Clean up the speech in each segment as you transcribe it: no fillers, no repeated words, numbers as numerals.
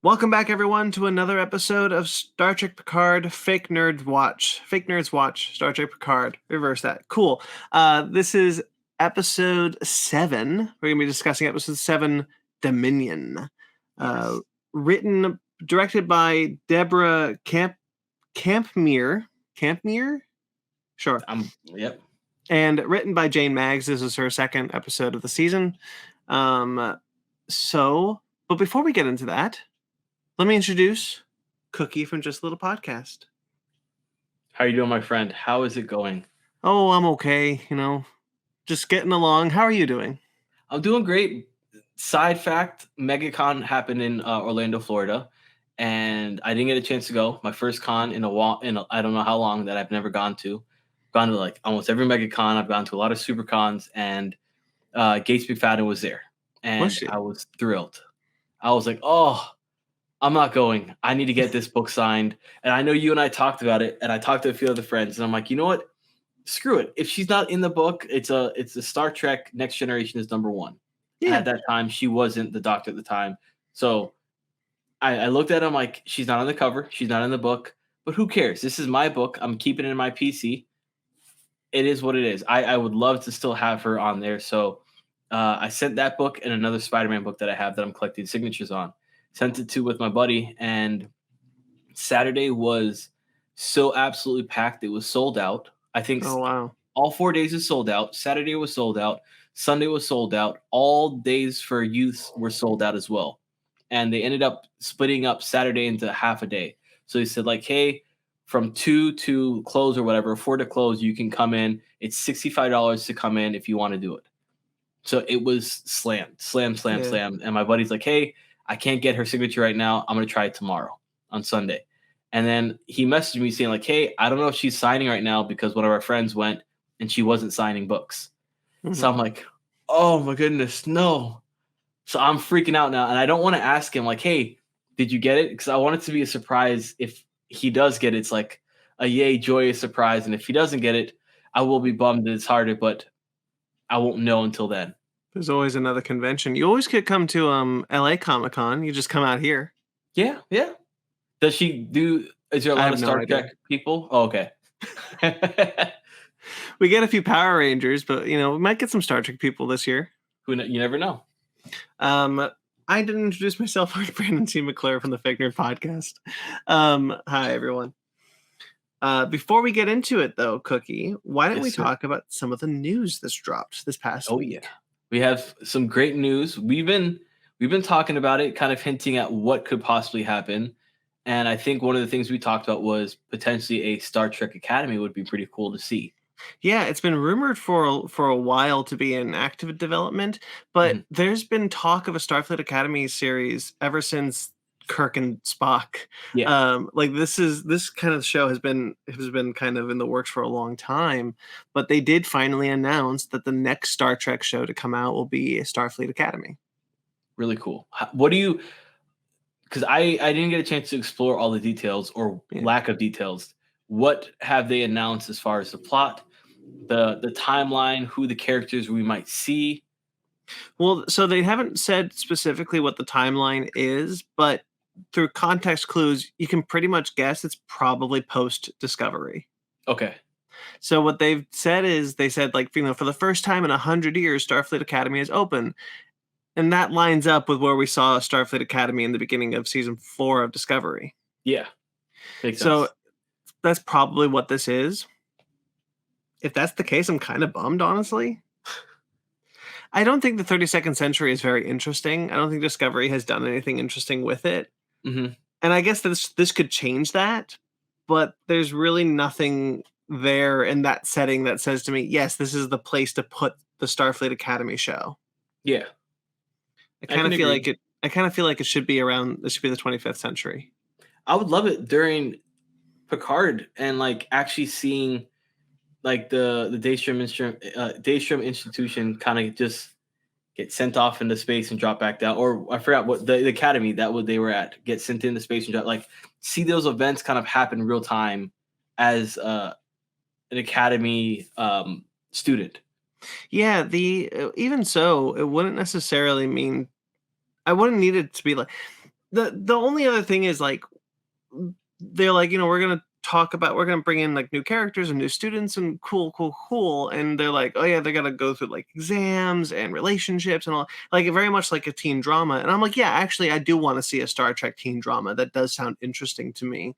Welcome back, everyone, to another episode of Star Trek Picard Fake Nerds Watch. Fake Nerds Watch, Star Trek Picard. Reverse that. Cool. This is episode 7. We're going to be discussing episode 7, Dominion. Yes. Directed by Deborah Campmere. Campmere? Sure. Yep. And written by Jane Maggs. This is her second episode of the season. But before we get into that, let me introduce Cookie from Just a Little Podcast. How are you doing, my friend? How is it going? Oh, I'm okay. Just getting along. How are you doing? I'm doing great. Side fact, MegaCon happened in Orlando, Florida, and I didn't get a chance to go. My first con in I don't know how long that I've never gone to. Gone to like almost every MegaCon. I've gone to a lot of super cons, and Gates McFadden was there, and I was thrilled. I was like, oh, I'm not going. I need to get this book signed. And I know you and I talked about it, and I talked to a few other friends, and I'm like, you know what? Screw it. If she's not in the book, it's a Star Trek Next Generation is number 1. Yeah. And at that time, she wasn't the Doctor at the time. So I looked at him like, she's not on the cover. She's not in the book. But who cares? This is my book. I'm keeping it in my PC. It is what it is. I would love to still have her on there. So I sent that book and another Spider-Man book that I have that I'm collecting signatures on. Sent it to with my buddy, and Saturday was so absolutely packed. It was sold out. I think all 4 days is sold out. Saturday was sold out. Sunday was sold out. All days for youth were sold out as well. And they ended up splitting up Saturday into half a day. So they said like, hey, from 2 to close or whatever, 4 to close, you can come in. It's $65 to come in if you want to do it. So it was slam. And my buddy's like, hey, I can't get her signature right now. I'm going to try it tomorrow on Sunday. And then he messaged me saying like, hey, I don't know if she's signing right now because one of our friends went and she wasn't signing books. Mm-hmm. So I'm like, oh my goodness, no. So I'm freaking out now. And I don't want to ask him like, hey, did you get it? Because I want it to be a surprise. If he does get it, it's like a yay, joyous surprise. And if he doesn't get it, I will be bummed that it's harder, but I won't know until then. There's always another convention. You always could come to LA Comic-Con. You just come out here. Yeah. Does she do? Is there a lot of Star Trek people? Oh, okay. We get a few Power Rangers, but we might get some Star Trek people this year. You never know. I didn't introduce myself. I'm Brandon C. McClure from the Fake Nerd Podcast. Hi, everyone. Before we get into it, though, Cookie, why don't we talk about some of the news that's dropped this past week? Yeah. We have some great news. We've been talking about it, kind of hinting at what could possibly happen. And I think one of the things we talked about was potentially a Star Trek Academy would be pretty cool to see. Yeah, it's been rumored for a while to be in active development, but there's been talk of a Starfleet Academy series ever since Kirk and Spock. Yeah. This kind of show has been kind of in the works for a long time, but they did finally announce that the next Star Trek show to come out will be a Starfleet Academy. Really cool. What do you? Because I didn't get a chance to explore all the details or lack of details. What have they announced as far as the plot, the timeline, who the characters we might see? Well, so they haven't said specifically what the timeline is, but through context clues, you can pretty much guess it's probably post-Discovery. Okay. So what they've said is, they said, like, for the first time in 100 years, Starfleet Academy is open. And that lines up with where we saw Starfleet Academy in the beginning of season 4 of Discovery. Yeah. Makes sense. So that's probably what this is. If that's the case, I'm kind of bummed, honestly. I don't think the 32nd Century is very interesting. I don't think Discovery has done anything interesting with it. Mm-hmm. And I guess this could change that, but there's really nothing there in that setting that says to me, yes, this is the place to put the Starfleet Academy show. Yeah. I kind of feel like it should be around. This should be the 25th century. I would love it during Picard and like actually seeing like the Daystrom Institution kind of just get sent off into space and drop back down, or I forgot what the academy they were at, get sent into space and drop, like see those events kind of happen real time as an Academy student. Yeah, even so, it wouldn't necessarily mean I wouldn't need it to be like the only other thing is like they're like, we're gonna bring in like new characters and new students and cool. And they're like, oh yeah, they're gonna go through like exams and relationships and all like very much like a teen drama. And I'm like, yeah, actually I do want to see a Star Trek teen drama. That does sound interesting to me.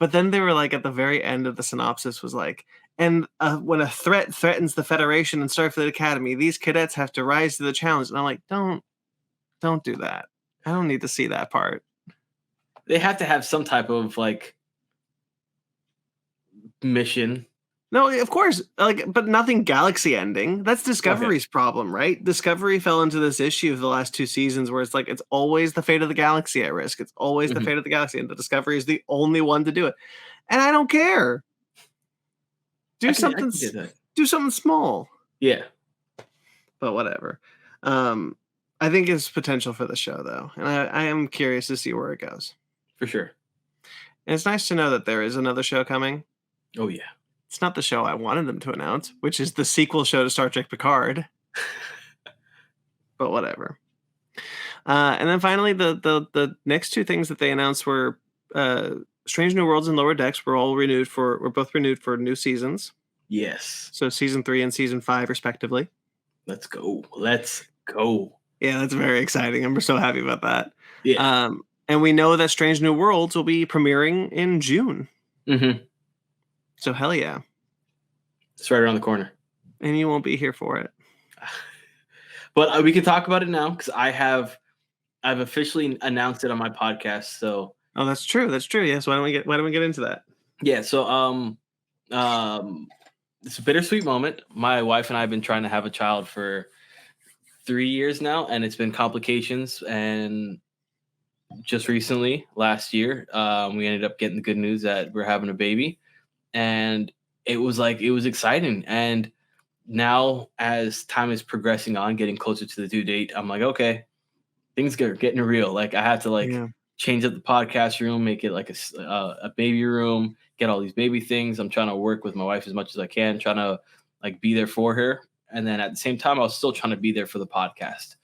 But then they were like at the very end of the synopsis was like, and when a threat threatens the Federation and Starfleet Academy, these cadets have to rise to the challenge. And I'm like, don't do that. I don't need to see that part. They have to have some type of like mission. No, of course, like, but nothing galaxy ending. That's Discovery's problem, right? Discovery fell into this issue of the last 2 seasons where it's like it's always the fate of the galaxy at risk. It's always the fate of the galaxy, and the Discovery is the only one to do it. And I don't care. Do something small. Yeah. But whatever. I think it's potential for the show though, and I am curious to see where it goes. For sure. And it's nice to know that there is another show coming. Oh yeah. It's not the show I wanted them to announce, which is the sequel show to Star Trek Picard. But whatever. And then finally, the next 2 things that they announced were Strange New Worlds and Lower Decks were both renewed for new seasons. Yes. So season 3 and season 5 respectively. Let's go. Yeah, that's very exciting. I'm so happy about that. Yeah. And we know that Strange New Worlds will be premiering in June. Mm-hmm. So hell yeah. It's right around the corner. And you won't be here for it. But we can talk about it now because I've officially announced it on my podcast. So that's true. Yes. Why don't we get into that? Yeah. So it's a bittersweet moment. My wife and I have been trying to have a child for 3 years now, and it's been complications. And just recently, last year, we ended up getting the good news that we're having a baby, and it was exciting. And now, as time is progressing on, getting closer to the due date, I'm like, okay, things are getting real. Like I have to change up the podcast room, make it like a baby room, get all these baby things. I'm trying to work with my wife as much as I can, trying to like be there for her. And then at the same time, I was still trying to be there for the podcast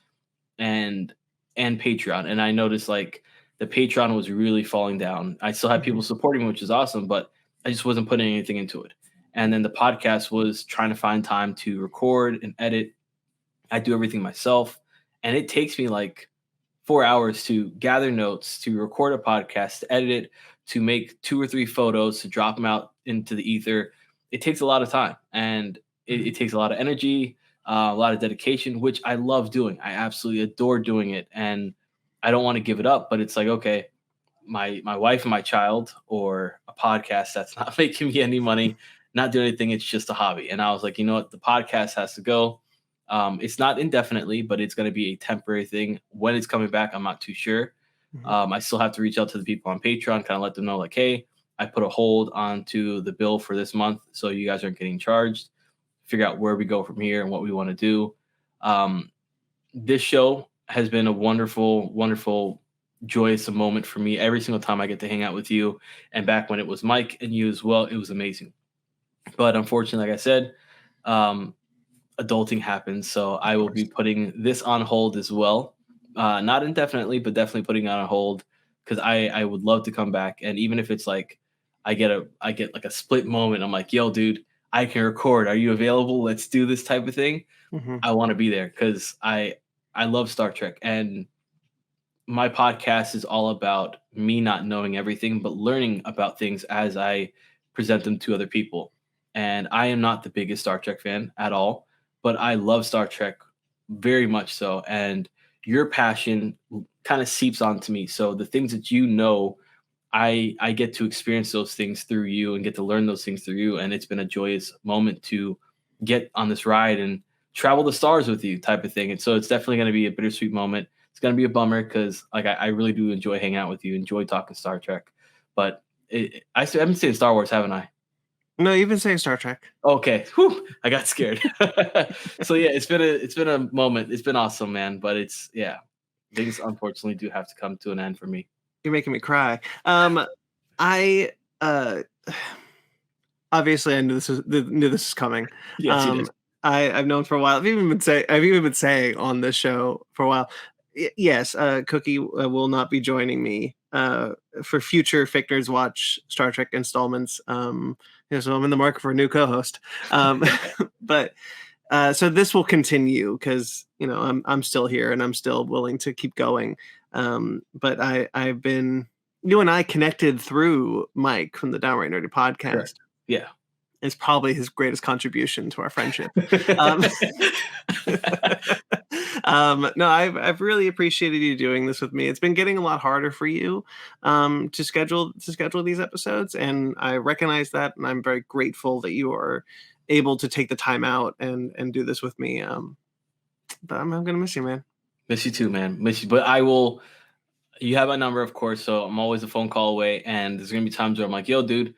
and Patreon. And I noticed like the Patreon was really falling down. I still had people supporting me, which is awesome, but I just wasn't putting anything into it. And then the podcast was trying to find time to record and edit. I do everything myself. And it takes me like 4 hours to gather notes, to record a podcast, to edit it, to make 2 or 3 photos, to drop them out into the ether. It takes a lot of time, and it takes a lot of energy, a lot of dedication, which I love doing. I absolutely adore doing it, and I don't want to give it up. But it's like, okay, my wife and my child, or a podcast that's not making me any money, not doing anything. It's just a hobby. And I was like, you know what? The podcast has to go. It's not indefinitely, but it's going to be a temporary thing. When it's coming back, I'm not too sure. I still have to reach out to the people on Patreon, kind of let them know like, hey, I put a hold onto the bill for this month, so you guys aren't getting charged. Figure out where we go from here and what we want to do. This show has been a wonderful, wonderful, joyous moment for me every single time I get to hang out with you. And back when it was Mike and you as well, it was amazing. But unfortunately, like I said, adulting happens. So I will be putting this on hold as well. Not indefinitely, but definitely putting it on hold, because I would love to come back. And even if it's like I get like a split moment, I'm like, yo, dude, I can record. Are you available? Let's do this type of thing. I want to be there because I love Star Trek, and my podcast is all about me not knowing everything, but learning about things as I present them to other people. And I am not the biggest Star Trek fan at all, but I love Star Trek very much so. And your passion kind of seeps onto me. So the things that you know, I get to experience those things through you and get to learn those things through you. And it's been a joyous moment to get on this ride and travel the stars with you type of thing. And so it's definitely going to be a bittersweet moment. It's going to be a bummer because like I really do enjoy hanging out with you, enjoy talking Star Trek. But I've been saying Star Wars, haven't I? No, you've been saying Star Trek. Okay. Whew, I got scared. So yeah, it's been a moment. It's been awesome, man. But things unfortunately do have to come to an end for me. You're making me cry. I'll obviously I knew this was coming. Yes, you did. I've known for a while. I've even been saying on this show for a while. Yes, Cookie will not be joining me for future Fichtner's Watch Star Trek installments. So I'm in the market for a new co-host. But so this will continue because I'm still here and I'm still willing to keep going. But I've been you and I connected through Mike from the Downright Nerdy podcast. Correct. Yeah. It's probably his greatest contribution to our friendship. No, I've really appreciated you doing this with me. It's been getting a lot harder for you to schedule these episodes, and I recognize that, and I'm very grateful that you are able to take the time out and do this with me. But I'm gonna miss you, man. Miss you too, man. Miss you, but I will. You have my number, of course, so I'm always a phone call away. And there's gonna be times where I'm like, "Yo, dude,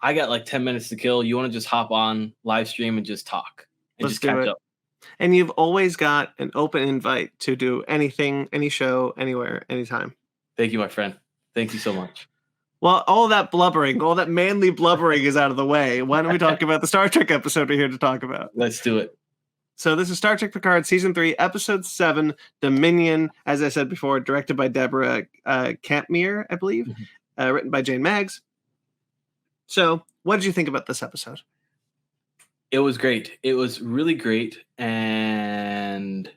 I got like 10 minutes to kill. You want to just hop on live stream and just talk and Let's just catch up?" And you've always got an open invite to do anything, any show, anywhere, anytime. Thank you, my friend. Thank you so much. Well, all that blubbering, all that manly blubbering is out of the way. Why don't we talk about the Star Trek episode we're here to talk about? Let's do it. So this is Star Trek Picard Season 3, Episode 7, Dominion, as I said before, directed by Deborah Campmere, I believe, written by Jane Maggs. So what did you think about this episode? It was great. It was really great. And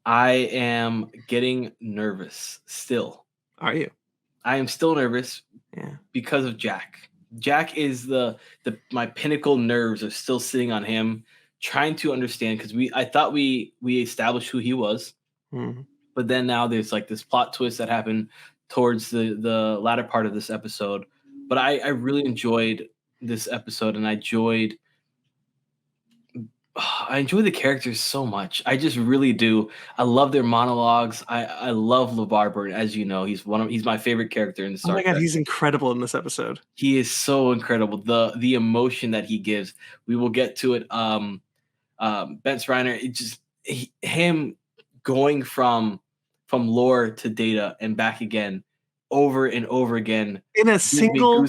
I am getting nervous still. Are you? I am still nervous because of Jack. Jack is my pinnacle nerves are still sitting on him, trying to understand, because I thought we established who he was. Mm-hmm. But then now there's like this plot twist that happened towards the latter part of this episode. But I really enjoyed this episode, and I enjoyed the characters so much. I just really do. I love their monologues. I love LeVar Burton, as you know. He's my favorite character in the Star Trek. Oh my God, he's incredible in this episode. He is so incredible. The emotion that he gives. We will get to it. Bence Reiner, him going from lore to Data and back again over and over again in a single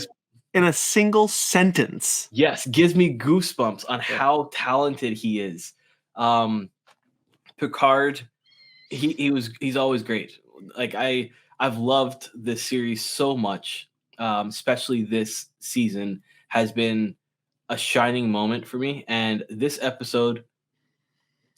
sentence. Yes, gives me goosebumps on how talented he is. Picard, he's always great. Like I've loved this series so much, especially this season has been a shining moment for me. And this episode,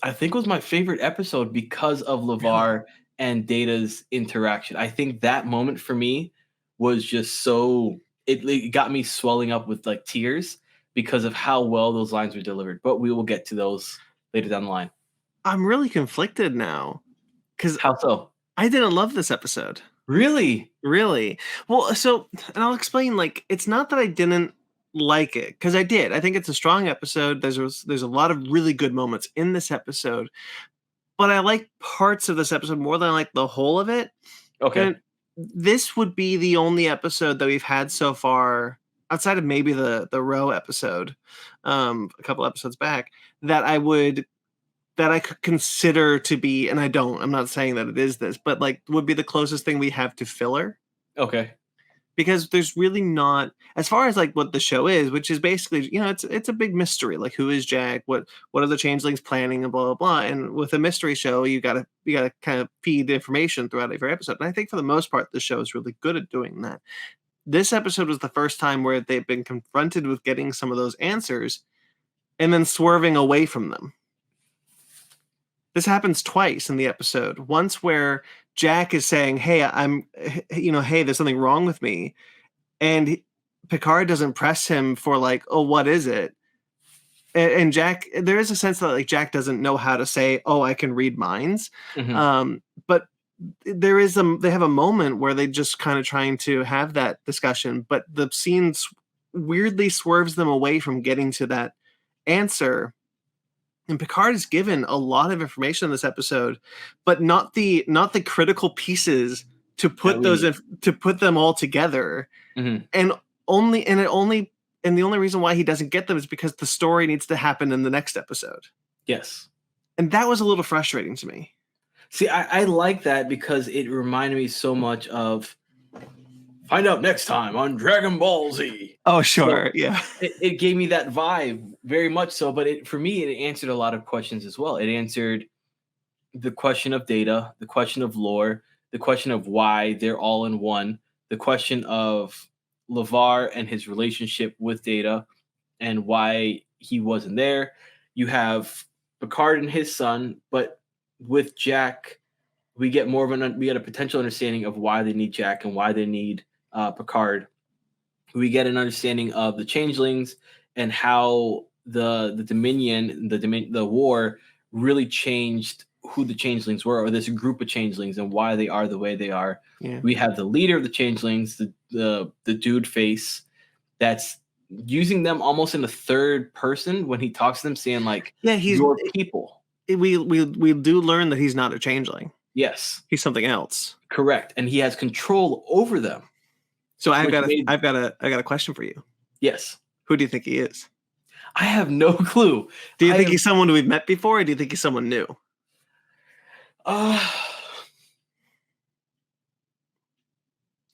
I think, was my favorite episode because of LeVar and Data's interaction. I think that moment for me was just so. It got me swelling up with like tears because of how well those lines were delivered. But we will get to those later down the line. I'm really conflicted now. How so? I didn't love this episode. Really? Really? Well, so, and I'll explain, like, it's not that I didn't like it, because I did. I think it's a strong episode. There's a lot of really good moments in this episode. But I like parts of this episode more than I like the whole of it. Okay. And this would be the only episode that we've had so far, outside of maybe the Row episode, a couple episodes back, that I could consider to be, and I'm not saying that it is this, but like would be the closest thing we have to filler. Okay. Because there's really not, as far as like what the show is, which is basically, it's a big mystery. Like, who is Jack? What are the changelings planning, and blah, blah, blah. And with a mystery show, you gotta kind of feed information throughout every episode. And I think for the most part, the show is really good at doing that. This episode was the first time where they've been confronted with getting some of those answers and then swerving away from them. This happens twice in the episode. Once where Jack is saying, hey, hey, there's something wrong with me. And Picard doesn't press him for like, oh, what is it? And Jack, there is a sense that like Jack doesn't know how to say, oh, I can read minds. Mm-hmm. But they have a moment where they just kind of trying to have that discussion, but the scene weirdly swerves them away from getting to that answer. And Picard is given a lot of information in this episode, but not the critical pieces to put them all together. Mm-hmm. And the only reason why he doesn't get them is because the story needs to happen in the next episode. Yes. And that was a little frustrating to me. See, I like that because it reminded me so much of Find out next time on Dragon Ball Z. Oh, sure. So Yeah. it gave me that vibe very much so, but for me, it answered a lot of questions as well. It answered the question of data, the question of lore, the question of why they're all in one, the question of LeVar and his relationship with Data and why he wasn't there. You have Picard and his son, but with Jack, we get a potential understanding of why they need Jack and why they need Picard. We get an understanding of the changelings and how the Dominion, the war, really changed who the changelings were, or this group of changelings, and why they are the way they are. Yeah. We have the leader of the changelings, the dude face, that's using them almost in the third person when he talks to them, saying like, Yeah, your people. We do learn that he's not a changeling. Yes, he's something else. Correct, and he has control over them. So I've got a question for you. Yes. Who do you think he is? I have no clue. Do you think he's someone we've met before, or do you think he's someone new?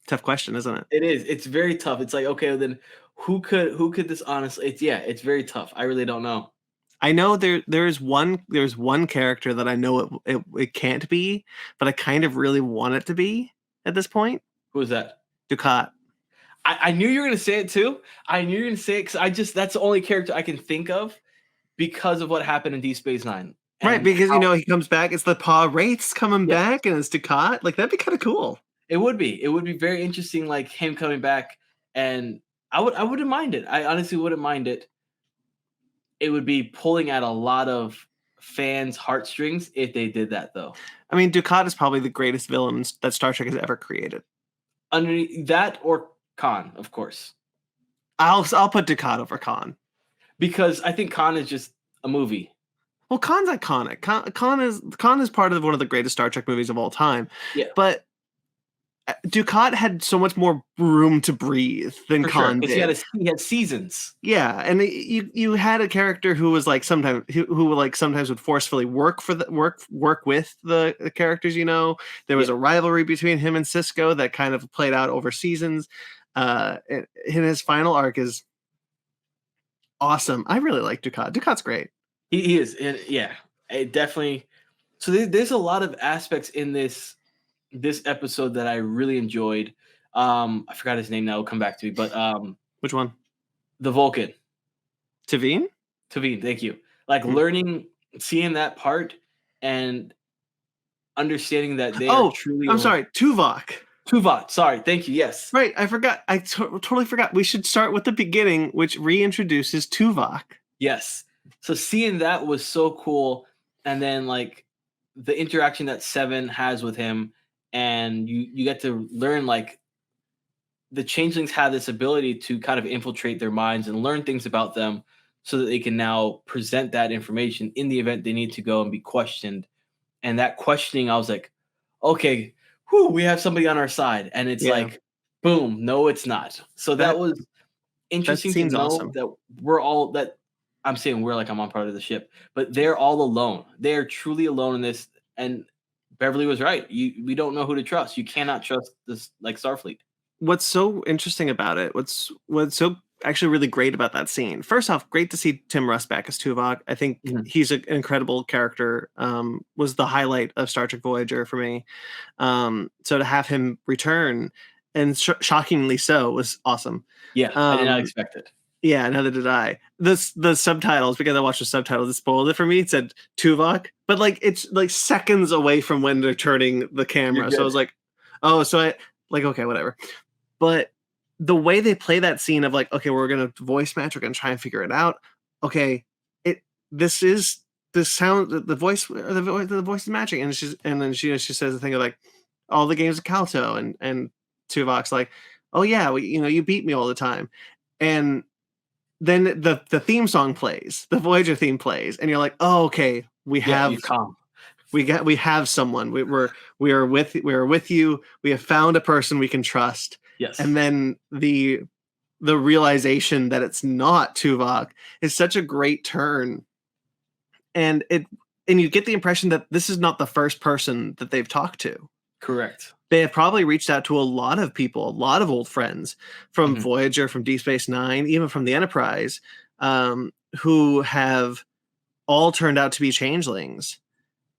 Tough question, isn't it? It is. It's very tough. It's like, okay, then who could this honestly? It's very tough. I really don't know. I know there's one character that I know it can't be, but I kind of really want it to be at this point. Who is that? Dukat. I knew you were going to say it too. I knew you were going to say it because that's the only character I can think of because of what happened in Deep Space Nine. Right, because he comes back. It's the Pa Wraiths coming back, and it's Dukat. Like that'd be kind of cool. It would be. It would be very interesting, like him coming back, and I wouldn't mind it. I honestly wouldn't mind it. It would be pulling at a lot of fans' heartstrings if they did that, though. I mean, Dukat is probably the greatest villain that Star Trek has ever created. Underneath that or Khan, of course. I'll put Dukat over Khan because I think Khan is just a movie. Well, Khan's iconic. Khan is part of one of the greatest Star Trek movies of all time. Yeah, but Dukat had so much more room to breathe than Khan did. He had seasons. Yeah, and you had a character who was like sometimes would forcefully work with the characters. There was a rivalry between him and Sisko that kind of played out over seasons. And his final arc is awesome. I really like Dukat. Dukat's great. He is, and yeah, it definitely. So there's a lot of aspects in this episode that I really enjoyed. I forgot his name now. We'll come back to me. But which one? The Vulcan. Tavine, thank you. Like learning, seeing that part, and understanding that they are truly. I'm sorry, Tuvok. Sorry, thank you. Yes. Right, I forgot. I totally forgot. We should start with the beginning, which reintroduces Tuvok. Yes. So seeing that was so cool, and then like the interaction that Seven has with him, and you get to learn like the changelings have this ability to kind of infiltrate their minds and learn things about them so that they can now present that information in the event they need to go and be questioned. And that questioning, I was like, okay, we have somebody on our side. And it's like, boom, no, it's not. So that was interesting to know that we're all that I'm saying we're like I'm on part of the ship, but they're all alone. They're truly alone in this. And Beverly was right. We don't know who to trust. You cannot trust this like Starfleet. What's so interesting about it? What's so actually really great about that scene? First off, great to see Tim Russ back as Tuvok. I think he's an incredible character. Was the highlight of Star Trek Voyager for me. So to have him return, and shockingly so, was awesome. Yeah, I did not expect it. Yeah, neither did I. The subtitles, because I watched the subtitles, it spoiled it for me. It said Tuvok, but like it's like seconds away from when they're turning the camera. So I was like, oh, so I like, okay, whatever. But the way they play that scene of like, okay, we're gonna voice match, we're gonna try and figure it out. Okay, this is the sound, the voice is matching, and then she says the thing of like, all the games of Calto, and Tuvok's like, oh yeah, you beat me all the time, and then the theme song plays, the Voyager theme plays, and you're like, oh, okay, we have someone. We are with you. We have found a person we can trust. Yes. And then the realization that it's not Tuvok is such a great turn. And you get the impression that this is not the first person that they've talked to. Correct. they have probably reached out to a lot of people, a lot of old friends from Voyager, from Deep Space Nine, even from the Enterprise, who have all turned out to be changelings.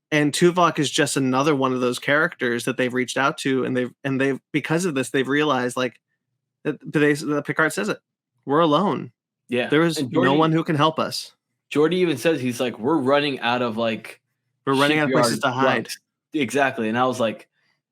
And Tuvok is just another one of those characters that they've reached out to, and they've because of this, they've realized like that Picard says it. We're alone. Yeah. There is no one who can help us. Geordi even says, he's like, we're running out of like we're running out of places to hide. Drugs. Exactly. And I was like,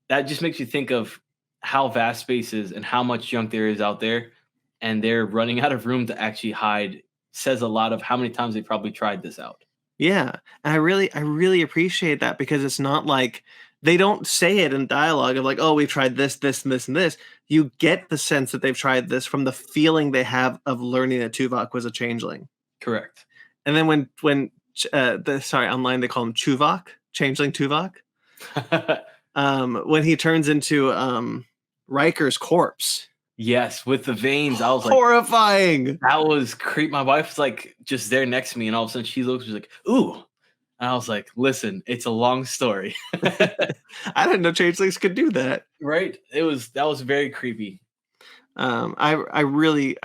that just makes you think of how vast space is and how much junk there is out there. And they're running out of room to actually hide. Says a lot of how many times they probably tried this out. Yeah. And I really appreciate that, because it's not like they don't say it in dialogue of like, oh, we've tried this, this, and this, and this. You get the sense that they've tried this from the feeling they have of learning that Tuvok was a changeling. Correct. And then when online they call him Chuvok, changeling Tuvok. When he turns into Riker's corpse. Yes, with the veins. I was horrifying. Like, that was creep. My wife was like just there next to me, and all of a sudden she looks, she's like, ooh. And I was like, listen, it's a long story. I didn't know changelings could do that. Right? That was very creepy. I really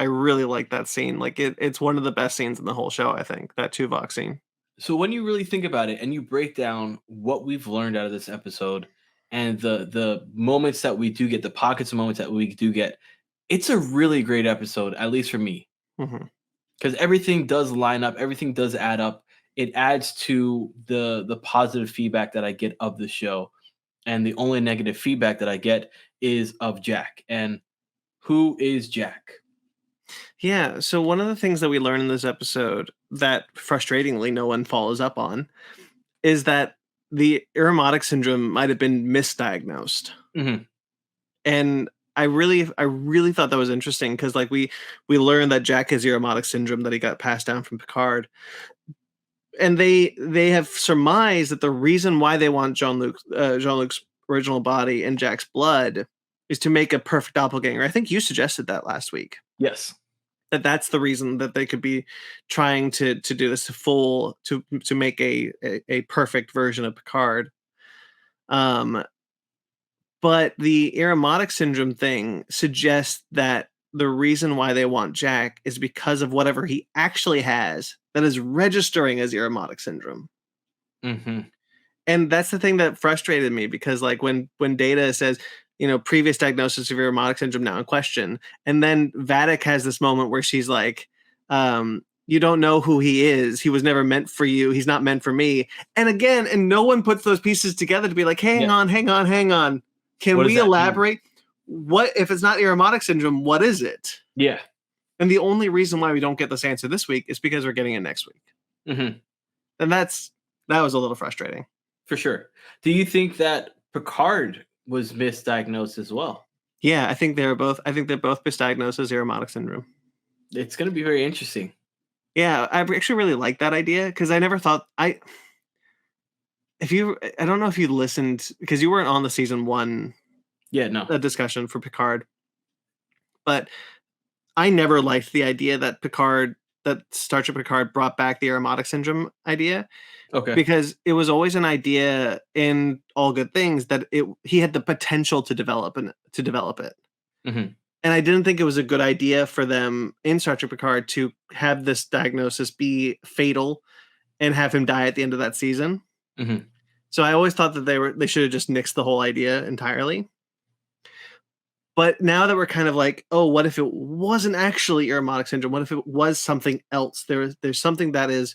like that scene. Like it's one of the best scenes in the whole show, I think, that Tuvok scene. So when you really think about it and you break down what we've learned out of this episode and the moments that we do get, the pockets of moments that we do get, it's a really great episode, at least for me. Because everything does line up, everything does add up. It adds to the positive feedback that I get of the show. And the only negative feedback that I get is of Jack. And who is Jack? Yeah, so one of the things that we learn in this episode that frustratingly no one follows up on is that the Irumodic syndrome might have been misdiagnosed. And I really thought that was interesting, because like we learned that Jack has Irumodic syndrome, that he got passed down from Picard. And they have surmised that the reason why they want Jean-Luc's original body in Jack's blood is to make a perfect doppelganger. I think you suggested that last week. Yes. That's the reason that they could be trying to do this to make a perfect version of Picard. But the Irumodic syndrome thing suggests that the reason why they want Jack is because of whatever he actually has that is registering as Irumodic syndrome. And that's the thing that frustrated me, because like when Data says, previous diagnosis of Irumodic syndrome now in question, and then Vadic has this moment where she's like, you don't know who he is. He was never meant for you. He's not meant for me. And no one puts those pieces together to be like, hang on. Can we elaborate? What if it's not Irumodic syndrome? What is it? Yeah. And the only reason why we don't get this answer this week is because we're getting it next week. And that was a little frustrating. For sure. Do you think that Picard was misdiagnosed as well? Yeah, I think they're both misdiagnosed as Irumodic syndrome. It's going to be very interesting. Yeah, I actually really like that idea, because I never thought I don't know if you listened, because you weren't on the season 1 discussion for Picard, but I never liked the idea that Star Trek Picard brought back the Irumodic syndrome idea. Okay. Because it was always an idea in All Good Things that he had the potential to develop it. And I didn't think it was a good idea for them in Star Trek Picard to have this diagnosis be fatal and have him die at the end of that season. So I always thought that they should have just nixed the whole idea entirely. But now that we're kind of like, oh, what if it wasn't actually Irumodic syndrome? What if it was something else? There's something that is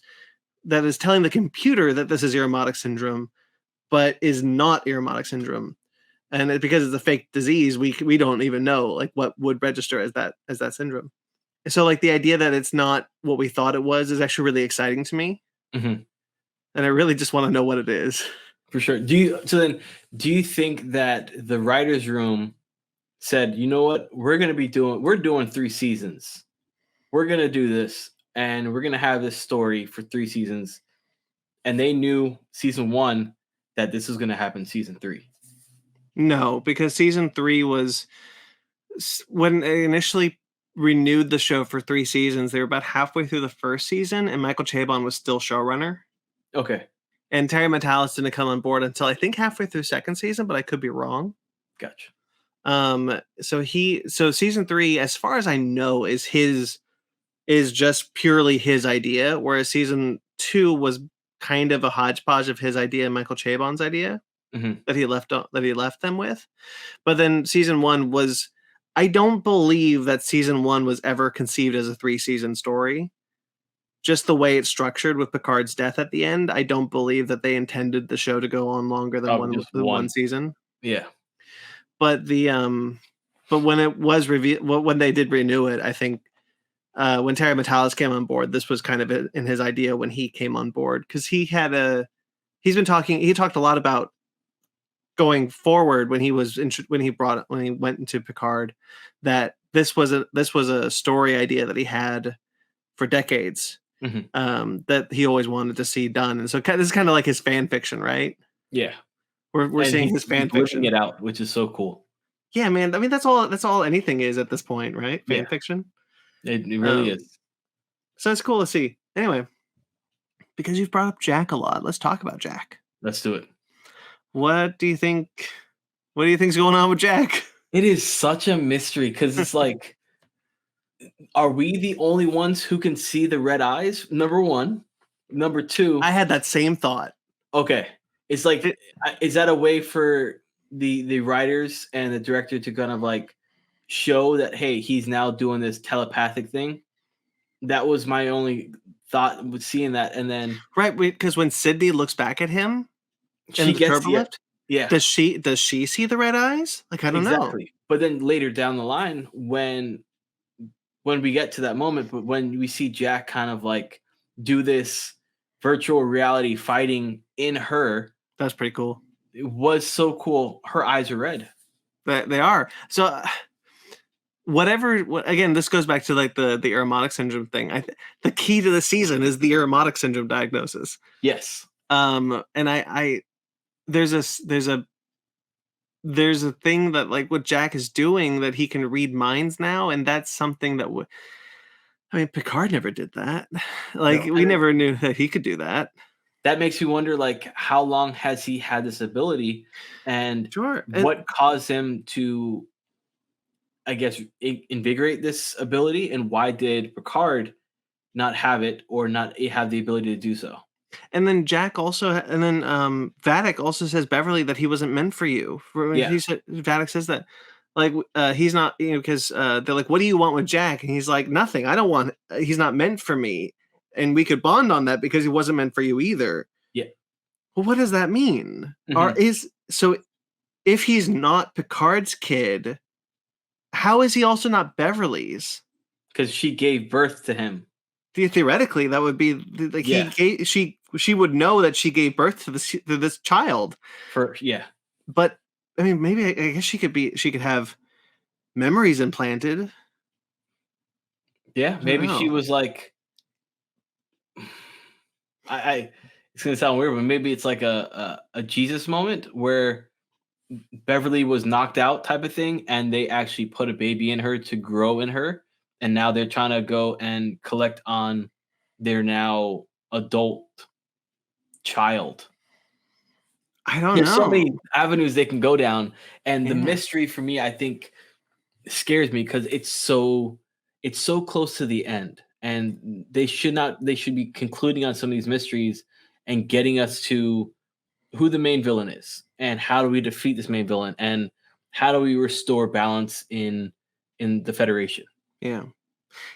telling the computer that this is Irumodic syndrome, but is not Irumodic syndrome. And because it's a fake disease, we don't even know like what would register as that syndrome. So like the idea that it's not what we thought it was is actually really exciting to me. And I really just want to know what it is. For sure. Do you think that the writer's room said, you know what, we're doing 3 seasons. We're going to do this. And we're going to have this story for 3 seasons. And they knew season 1 that this was going to happen season 3. No, because season 3 was when they initially renewed the show for 3 seasons. They were about halfway through the first season, and Michael Chabon was still showrunner. Okay. And Terry Matalas didn't come on board until I think halfway through second season, but I could be wrong. Gotcha. So season 3, as far as I know, is just purely his idea, whereas season 2 was kind of a hodgepodge of his idea and Michael Chabon's idea that he left them with. But then season 1 was, I don't believe that season 1 was ever conceived as a 3-season story. Just the way it's structured with Picard's death at the end, I don't believe that they intended the show to go on longer than one season. Yeah. But but when it was when they did renew it, I think when Terry Matalas came on board, this was kind of in his idea when he came on board, because he talked a lot about going forward when he went into Picard, that this was a story idea that he had for decades, that he always wanted to see done. And so this is kind of like his fan fiction, right? Yeah. We're seeing his fan fiction. Living it out, which is so cool. Yeah, man. I mean, that's all anything is at this point, right? Fan fiction. It really is. So it's cool to see. Anyway, because you've brought up Jack a lot, let's talk about Jack. Let's do it. What do you think's going on with Jack? It is such a mystery, because it's like, are we the only ones who can see the red eyes? Number one. Number two, I had that same thought. Okay. It's like, is that a way for the writers and the director to kind of like show that, hey, he's now doing this telepathic thing? That was my only thought with seeing that. And then right, because when Sydney looks back at him, she gets yeah. Does she see the red eyes? Like, I don't know. But then later down the line, when we get to that moment, but when we see Jack kind of like do this virtual reality fighting in her, that's pretty cool. It was so cool. Her eyes are red. They are. So again, this goes back to like the Irumodic syndrome thing. The key to the season is the Irumodic syndrome diagnosis. Yes. And there's a thing that, like, what Jack is doing, that he can read minds now, and that's something that Picard never did that. Like, we never knew that he could do that. That makes me wonder, like, how long has he had this ability, and what caused him to, I guess, invigorate this ability, and why did Picard not have it, or not have the ability to do so? And then Vadic also says Beverly that he wasn't meant for you. Vadic says that, like, he's not, because they're like, what do you want with Jack? And he's like, nothing. I don't want. He's not meant for me, and we could bond on that because he wasn't meant for you either. Yeah. Well, what does that mean? So if he's not Picard's kid, how is he also not Beverly's? Because she gave birth to him. Theoretically, that would be like, she would know that she gave birth to this child. But I mean, maybe I guess she could have memories implanted. Yeah, maybe she was like, it's gonna sound weird, but maybe it's like a Jesus moment where Beverly was knocked out type of thing, and they actually put a baby in her to grow in her. And now they're trying to go and collect on their now adult child. I don't know. There's so many avenues they can go down. And the mystery for me, I think, scares me, because it's so close to the end. And they should be concluding on some of these mysteries and getting us to who the main villain is, and how do we defeat this main villain, and how do we restore balance in the Federation. Yeah.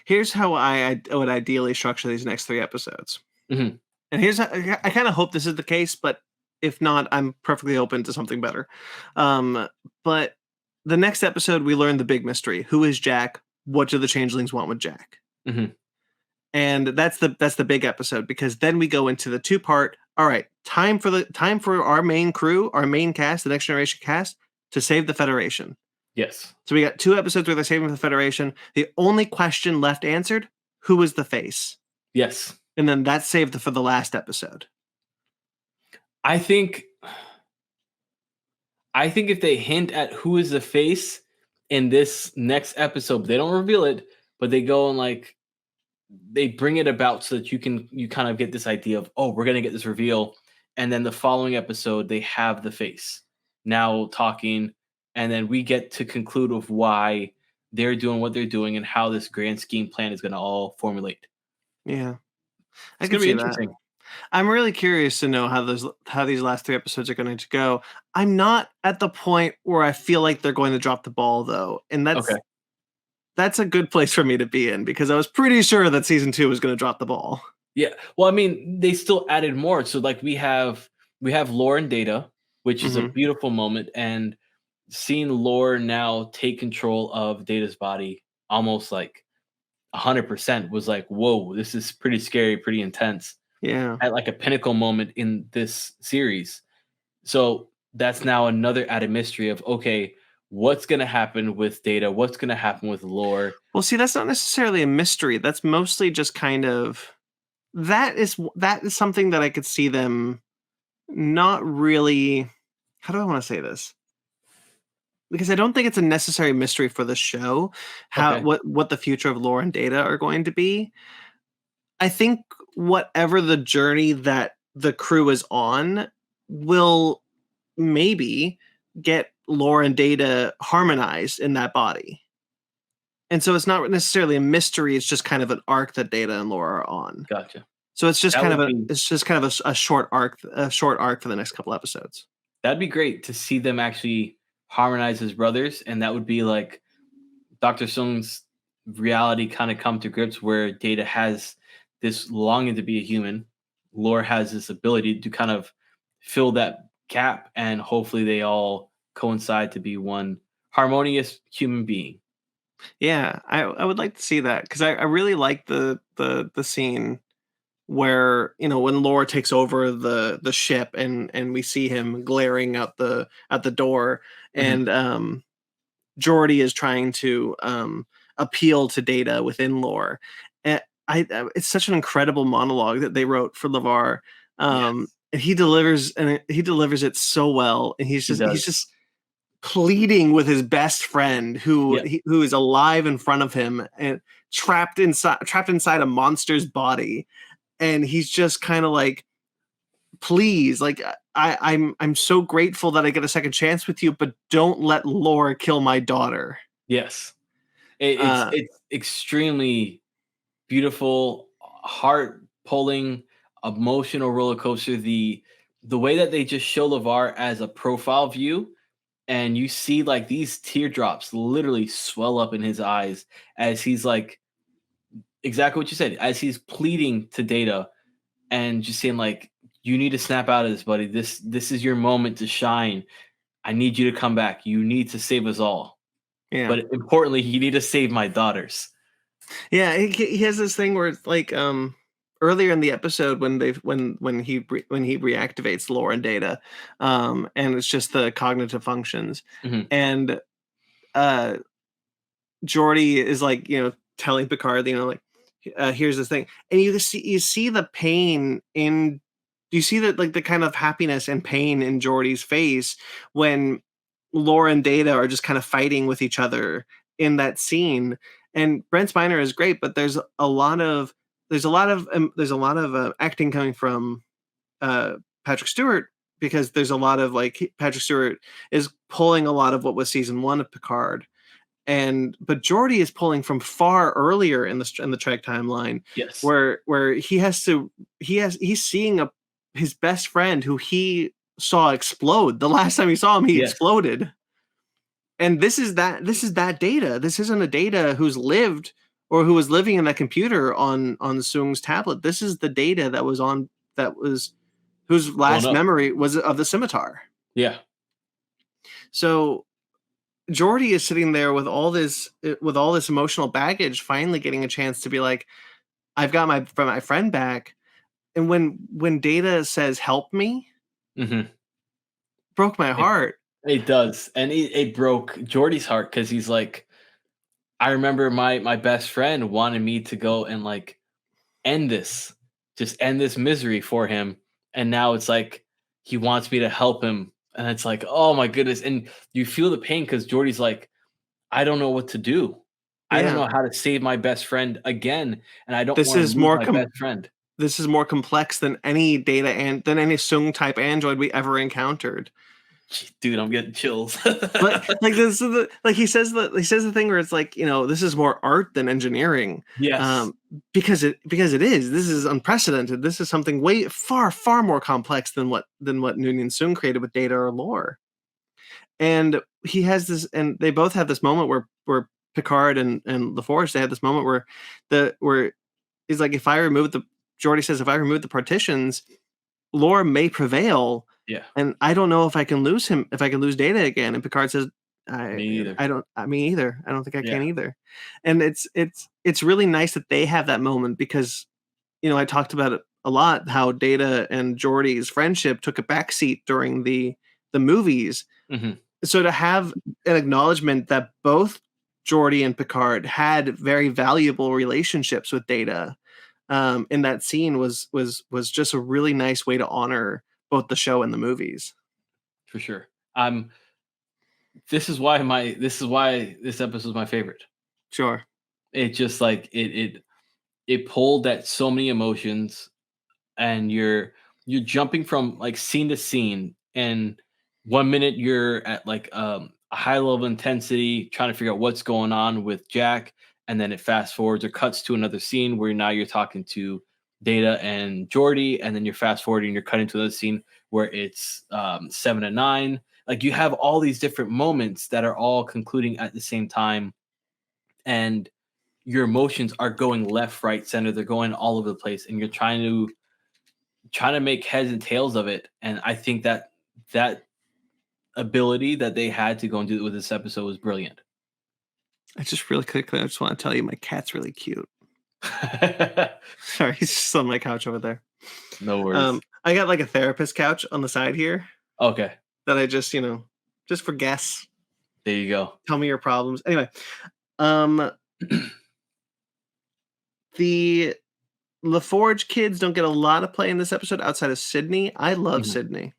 Here's how I would ideally structure these next 3 episodes. Mm-hmm. And here's how, I kind of hope this is the case, but if not, I'm perfectly open to something better. But the next episode, we learn the big mystery. Who is Jack? What do the changelings want with Jack? Mm-hmm. And that's the big episode, because then we go into the 2-part. All right, time for our main crew, our main cast, the Next Generation cast, to save the Federation. Yes. So we got 2 episodes where they're saving the Federation. The only question left answered: who is the face? Yes. And then that's saved for the last episode. I think if they hint at who is the face in this next episode, they don't reveal it, but they go and like, they bring it about so that you kind of get this idea of, oh, we're going to get this reveal. And then the following episode, they have the face now talking and then we get to conclude of why they're doing what they're doing and how this grand scheme plan is going to all formulate. Yeah, I It's can going to be see that. interesting. I'm really curious to know how these last 3 episodes are going to go. I'm not at the point where I feel like they're going to drop the ball though, and Okay. that's a good place for me to be in because I was pretty sure that season 2 was going to drop the ball. Yeah. Well, I mean, they still added more. So like we have lore and data, which is a Mhm. beautiful moment, and seeing lore now take control of Data's body almost like 100% was like, whoa, this is pretty scary, pretty intense. Yeah. At like a pinnacle moment in this series. So that's now another added mystery of okay, what's gonna happen with Data? What's gonna happen with lore? Well, see, that's not necessarily a mystery. That's mostly just kind of that is something that I could see them not really. How do I want to say this? Because I don't think it's a necessary mystery for the show how Okay, what the future of lore and data are going to be. I think whatever the journey that the crew is on will maybe get lore and data harmonized in that body. And so it's not necessarily a mystery, it's just kind of an arc that Data and lore are on. gotcha. So it's just That kind of would a be a short arc for the next couple episodes. that'd be great to see them actually harmonize as brothers, and that would be like Dr. Sung's reality kind of come to grips where Data has this longing to be a human. Lore has this ability to kind of fill that gap, and hopefully they all coincide to be one harmonious human being. Yeah, I would like to see that because I really like the scene where when Laura takes over the ship and we see him glaring out at the door Mhm. and Geordi is trying to appeal to Data within lore. And it's such an incredible monologue that they wrote for LeVar. Yes, And he delivers it so well, and he he's does. just pleading with his best friend Yeah, who is alive in front of him and trapped inside a monster's body, and he's just kind of like, please, like I'm so grateful that I get a second chance with you, but don't let Laura kill my daughter. yes. It's Uh, it's extremely beautiful, heart pulling, emotional roller coaster. The way that they just show LeVar as a profile view, and you see like these teardrops literally swell up in his eyes as he's like exactly what you said, as he's pleading to Data and just saying like, "You need to snap out of this, buddy. This is your moment to shine. I need you to come back. You need to save us all. yeah, But importantly, you need to save my daughters." yeah. He has this thing where it's like earlier in the episode when when he reactivates lore and Data, and it's just the cognitive functions, Mhm. and uh Geordi is like, telling Picard, like, here's this thing, and you see the pain in, you see that like the kind of happiness and pain in Geordi's face when Laura and Data are just kind of fighting with each other in that scene. And Brent Spiner is great, but there's a lot of acting coming from Patrick Stewart because there's a lot of like Patrick Stewart is pulling a lot of what was season 1 of Picard, and but Geordi is pulling from far earlier in the Trek timeline, Yes. where he's seeing his best friend who he saw explode. The last time he saw him, he Yes. exploded. And this is that Data. This isn't a Data who's lived or who was living in that computer on Soong's tablet. This is the Data that was whose Blown last up. memory was of the scimitar. Yeah. So Geordi is sitting there with all this emotional baggage, finally getting a chance to be like, I've got my friend back. And when Data says help me, Mhm. broke my It heart. it does, and it broke Jordy's heart because he's like, "I remember my best friend wanted me to go and, like, end this, just end this misery for him, and now it's like he wants me to help him," and it's like, "Oh my goodness," and you feel the pain because Jordy's like, "I don't know what to do. I don't Yeah. know how to save my best friend again, and I don't This wanna is lose more my best friend." this is more complex than any Soong type android we ever encountered. Dude, I'm getting chills. But like this is he says the thing where it's like, this is more art than engineering. Yes. Because it is. This is unprecedented. This is something way far more complex than what Noonien Soon created with data or lore. And he has this, and they both have this moment where Picard and LaForge, they had this moment where he's like, Geordi says, if I remove the partitions, lore may prevail. Yeah. And I don't know if I can lose him, if I can lose data again. And Picard says, Me either. Me either. I don't think I can either. And it's really nice that they have that moment because, I talked about it a lot, how Data and Geordi's friendship took a backseat during the movies. Mm-hmm. So to have an acknowledgement that both Geordi and Picard had very valuable relationships with Data in that scene was just a really nice way to honor both the show and the movies. For sure. This is why this episode is my favorite. Sure. It just like it pulled at so many emotions, and you're jumping from like scene to scene, and 1 minute you're at like a high level of intensity trying to figure out what's going on with Jack, and then it fast forwards or cuts to another scene where now you're talking to Data and Geordi, and then you're fast forwarding, you're cutting to another scene where it's 7 and 9. Like you have all these different moments that are all concluding at the same time, and your emotions are going left, right, center. They're going all over the place, and you're trying to make heads and tails of it. And I think that ability that they had to go and do it with this episode was brilliant. I just really quickly, I just want to tell you, my cat's really cute. Sorry, he's just on my couch over there. No worries. I got like a therapist couch on the side here. Okay. That I just, just for guests. There you go. Tell me your problems. Anyway, the LaForge kids don't get a lot of play in this episode outside of Sydney. I love Sydney.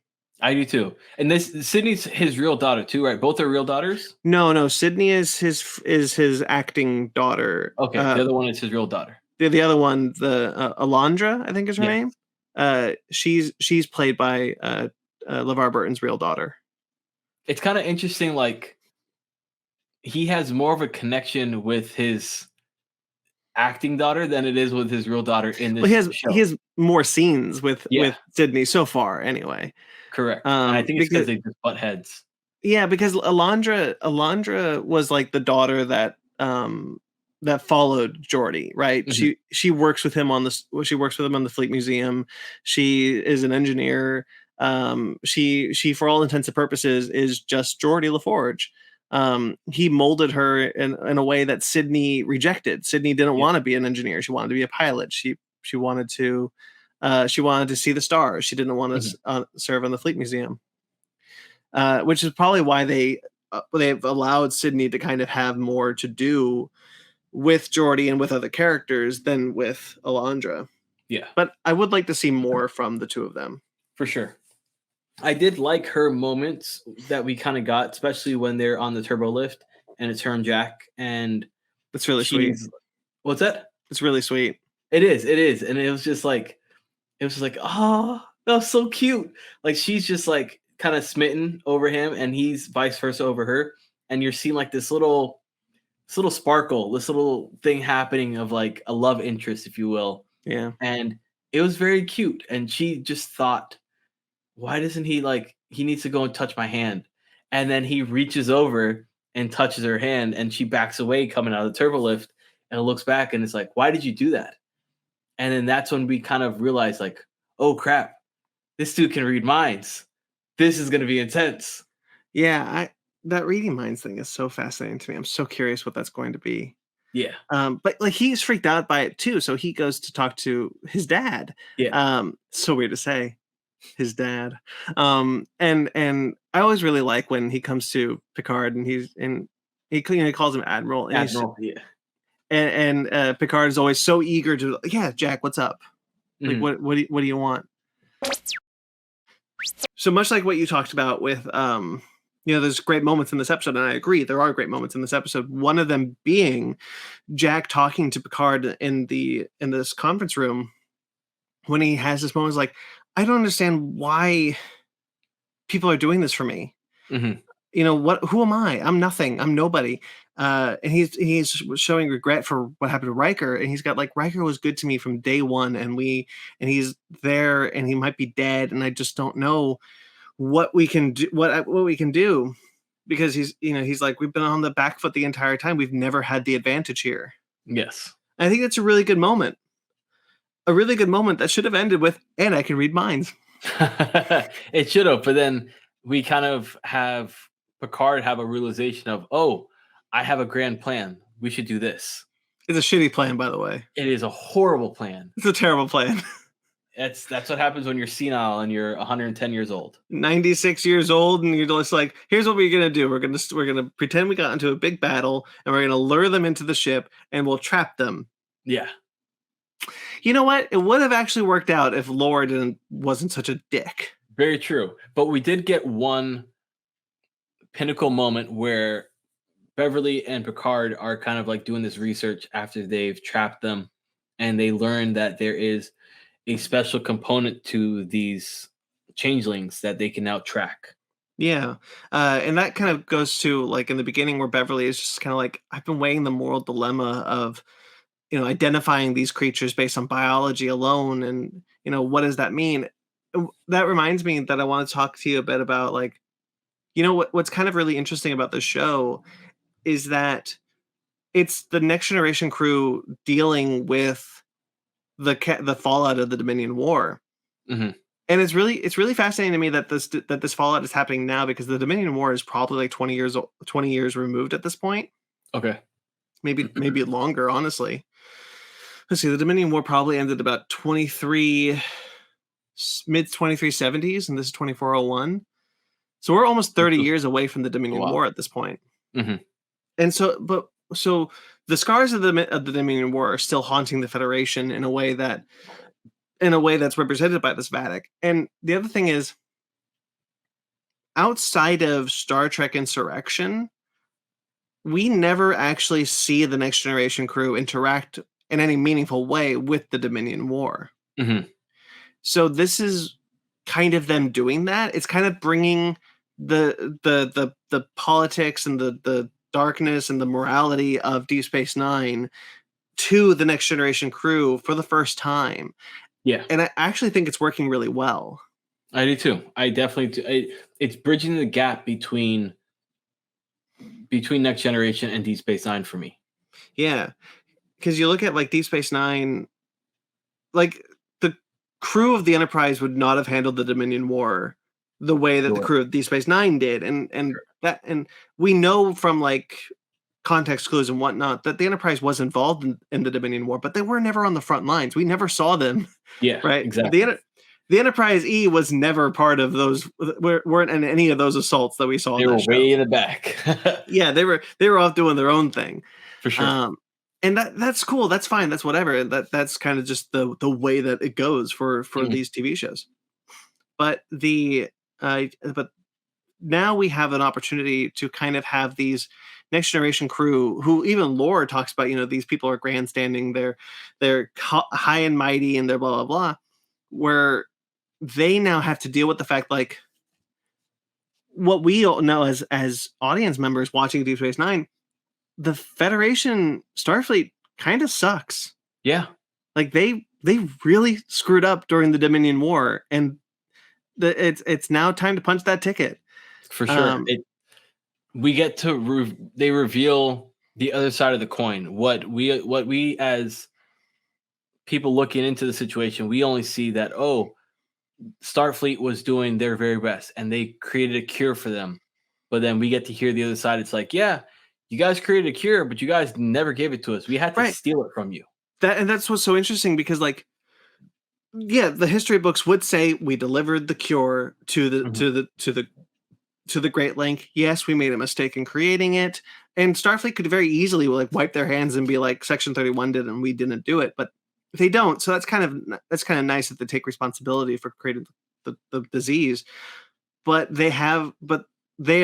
I do too. And Sydney's his real daughter too, right? Both are real daughters? No. Sydney is his acting daughter. Okay, the other one is his real daughter. The other one, the Alondra, I think is her name. She's played by LeVar Burton's real daughter. It's kind of interesting, like he has more of a connection with his acting daughter than it is with his real daughter in this show. He has more scenes with Sydney so far, anyway. Correct. And I think it's because they just butt heads. Yeah, because Alondra was like the daughter that followed Geordi, right? Mm-hmm. She works with him on the Fleet Museum. She is an engineer. She for all intents and purposes is just Geordi LaForge. He molded her in a way that Sydney rejected. Sydney didn't want to be an engineer. She wanted to be a pilot. She wanted to see the stars. She didn't want to serve on the Fleet Museum, which is probably why they've allowed Sydney to kind of have more to do with Geordi and with other characters than with Alondra. Yeah, but I would like to see more from the two of them for sure. I did like her moments that we kind of got, especially when they're on the turbo lift and it's her and Jack, and it's really sweet. What's that? It's really sweet. It is, and it was just like, oh, that was so cute. Like she's just like kind of smitten over him, and he's vice versa over her, and you're seeing like this little sparkle, this little thing happening of like a love interest, if you will. Yeah, and it was very cute, and she just thought, why doesn't he needs to go and touch my hand? And then he reaches over and touches her hand, and she backs away coming out of the turbo lift and looks back, and it's like, why did you do that? And then that's when we kind of realize, like, oh crap, this dude can read minds. This is going to be intense. Yeah, that reading minds thing is so fascinating to me. I'm so curious what that's going to be. Yeah. But like he's freaked out by it too, so he goes to talk to his dad. Yeah. So weird to say. His dad. And I always really like when he comes to Picard and he calls him Admiral. And Admiral, yeah. And Picard is always so eager to, Jack, what's up? Like, what do you want? So much like what you talked about with, there's great moments in this episode, and I agree, there are great moments in this episode. One of them being Jack talking to Picard in this conference room when he has this moment, like, I don't understand why people are doing this for me. Mhm. Who am I? I'm nothing. I'm nobody. And he's showing regret for what happened to Riker, and he's got like, Riker was good to me from day one, and he's there, and he might be dead, and I just don't know what we can do, what we can do, because he's like, we've been on the back foot the entire time. We've never had the advantage here. Yes. And I think that's a really good moment. A really good moment that should have ended with, and I can read minds. It should have, but then we kind of have Picard have a realization of, oh, I have a grand plan. We should do this. It's a shitty plan, by the way. It is a horrible plan. It's a terrible plan. That's what happens when you're senile and you're 110 years old. 96 years old, and you're just like, here's what we're gonna do. We're gonna pretend we got into a big battle, and we're gonna lure them into the ship, and we'll trap them. Yeah. You know what? It would have actually worked out if Lore wasn't such a dick. Very true. But we did get one pinnacle moment where Beverly and Picard are kind of like doing this research after they've trapped them, and they learn that there is a special component to these changelings that they can now track. Yeah. And that kind of goes to like in the beginning where Beverly is just kind of like, I've been weighing the moral dilemma of, identifying these creatures based on biology alone. And, what does that mean? That reminds me that I want to talk to you a bit about like, what's kind of really interesting about this show is that it's the Next Generation crew dealing with the fallout of the Dominion War. Mm-hmm. And it's really fascinating to me that this fallout is happening now, because the Dominion War is probably like 20 years removed at this point. Okay. Maybe longer, honestly. Let's see, the Dominion War probably ended about mid 2370s, and this is 2401. So we're almost 30 years away from the Dominion War at this point. Mm-hmm. And so the scars of the Dominion War are still haunting the Federation in a way that's represented by this Vadic. And the other thing is, outside of Star Trek Insurrection, we never actually see the Next Generation crew interact in any meaningful way with the Dominion War. Mm-hmm. So this is kind of them doing that. It's kind of bringing the politics and the darkness and the morality of Deep Space Nine to the Next Generation crew for the first time. Yeah. And I actually think it's working really well. I do too. I definitely do. It's bridging the gap between Next Generation and Deep Space Nine for me. Yeah. Because you look at like Deep Space Nine, like the crew of the Enterprise would not have handled the Dominion War the way that the crew of Deep Space Nine did. And we know from like context clues and whatnot that the Enterprise was involved in the Dominion War, but they were never on the front lines. We never saw them. Yeah, right. Exactly. The Enterprise E was never part of those. weren't in any of those assaults that we saw. They were way in the back. Yeah, they were off doing their own thing. For sure. And that's cool. That's fine. That's whatever. That's kind of just the way that it goes for these TV shows. But but now we have an opportunity to kind of have these Next Generation crew, who even Lore talks about. These people are grandstanding. They're high and mighty, and they're blah blah blah. Where they now have to deal with the fact, like, what we all know as audience members watching Deep Space Nine, the Federation Starfleet kind of sucks. Yeah. Like they really screwed up during the Dominion War, and it's now time to punch that ticket. For sure. We get to they reveal the other side of the coin. What we as people looking into the situation, we only see that, oh, Starfleet was doing their very best and they created a cure for them. But then we get to hear the other side. It's like, yeah, you guys created a cure, but you guys never gave it to us. We had to steal it from you. That's what's so interesting, because like, yeah, the history books would say we delivered the cure to the Great Link. Yes, we made a mistake in creating it, and Starfleet could very easily like wipe their hands and be like, Section 31 did and we didn't do it, but they don't. So that's kind of nice that they take responsibility for creating the disease. But they have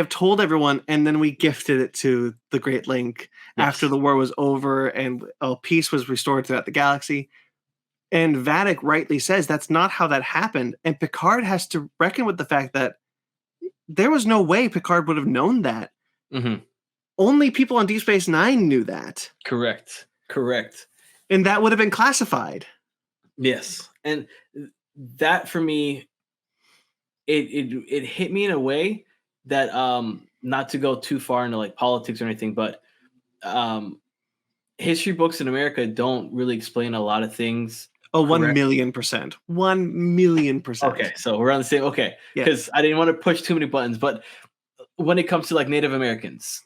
told everyone, and then we gifted it to the Great Link after the war was over and peace was restored throughout the galaxy. And Vadic rightly says that's not how that happened. And Picard has to reckon with the fact that there was no way Picard would have known that. Mm-hmm. Only people on Deep Space Nine knew that. Correct. And that would have been classified. Yes. And that for me, it hit me in a way that not to go too far into like politics or anything, but history books in America don't really explain a lot of things. Oh, 1,000,000%. 1,000,000%. Okay, so we're on the same. Okay, because I didn't want to push too many buttons, but when it comes to like Native Americans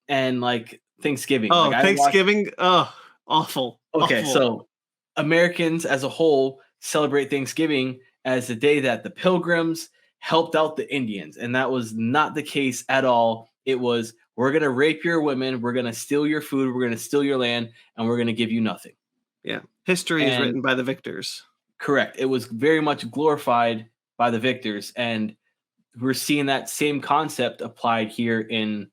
and like Thanksgiving, oh, like Thanksgiving, awful. Okay, awful. So Americans as a whole celebrate Thanksgiving as the day that the Pilgrims helped out the Indians, and that was not the case at all. It was, we're going to rape your women, we're going to steal your food, we're going to steal your land, and we're going to give you nothing. Yeah. History is written by the victors. Correct. It was very much glorified by the victors, and we're seeing that same concept applied here in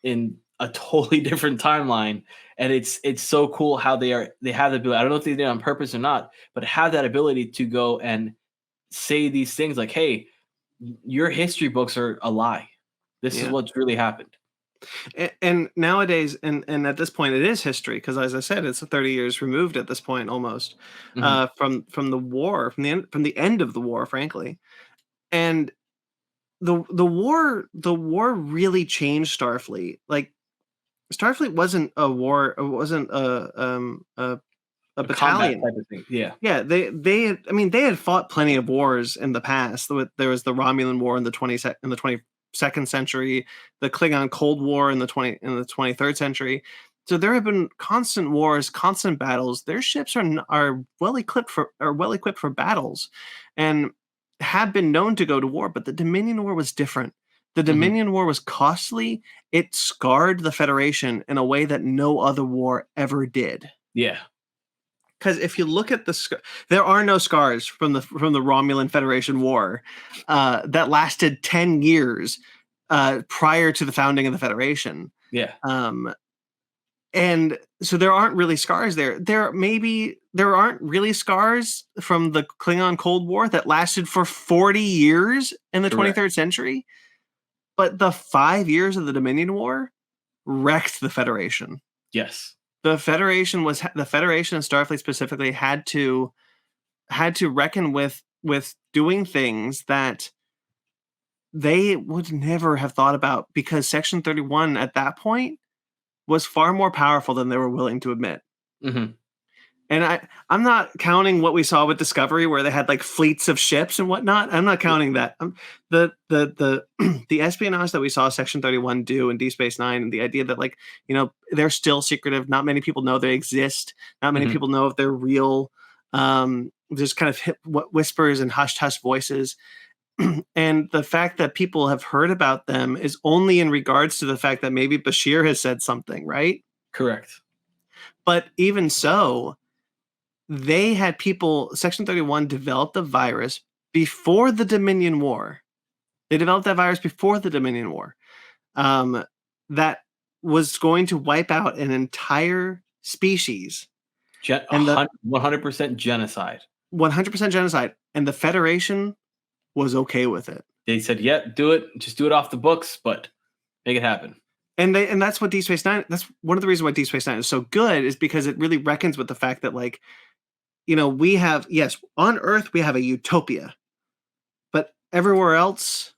a totally different timeline. And it's so cool how they have the ability. I don't know if they did it on purpose or not, but have that ability to go and say these things like, hey, your history books are a lie. This is what's really happened. And nowadays, and at this point, it is history because, as I said, it's 30 years removed at this point, almost from the war, from the end of the war, frankly. And the war really changed Starfleet. Like, Starfleet wasn't a war. It wasn't a battalion type of thing. Yeah. They had fought plenty of wars in the past. There was the Romulan War in the 22nd century, the Klingon Cold War in the 23rd century. So there have been constant wars, constant battles. Their ships are well equipped for battles, and have been known to go to war. But the Dominion War was different. The Dominion War was costly. It scarred the Federation in a way that no other war ever did. Yeah. Because if you look at there are no scars from the Romulan Federation War that lasted 10 years prior to the founding of the Federation. Yeah. And so there aren't really scars there. There aren't really scars from the Klingon Cold War that lasted for 40 years in the 23rd century. But the 5 years of the Dominion War wrecked the Federation. Yes. The Federation and Starfleet specifically had to reckon with doing things that they would never have thought about, because Section 31 at that point was far more powerful than they were willing to admit. Mm-hmm. And I'm not counting what we saw with Discovery, where they had like fleets of ships and whatnot. I'm not counting that. The the espionage that we saw Section 31 do in Deep Space Nine, and the idea that, like, they're still secretive. Not many people know they exist. Not many people know if they're real. There's kind of whispers and hushed voices. And the fact that people have heard about them is only in regards to the fact that maybe Bashir has said something, right? Correct. But even so, they had Section 31 developed a virus before the Dominion War. They developed that virus before the Dominion War that was going to wipe out an entire species. 100% genocide. 100% genocide. And the Federation was okay with it. They said, yeah, do it. Just do it off the books, but make it happen. And that's what Deep Space Nine, that's one of the reasons why Deep Space Nine is so good, is because it really reckons with the fact that, like, we have, yes, on Earth we have a utopia, but everywhere else,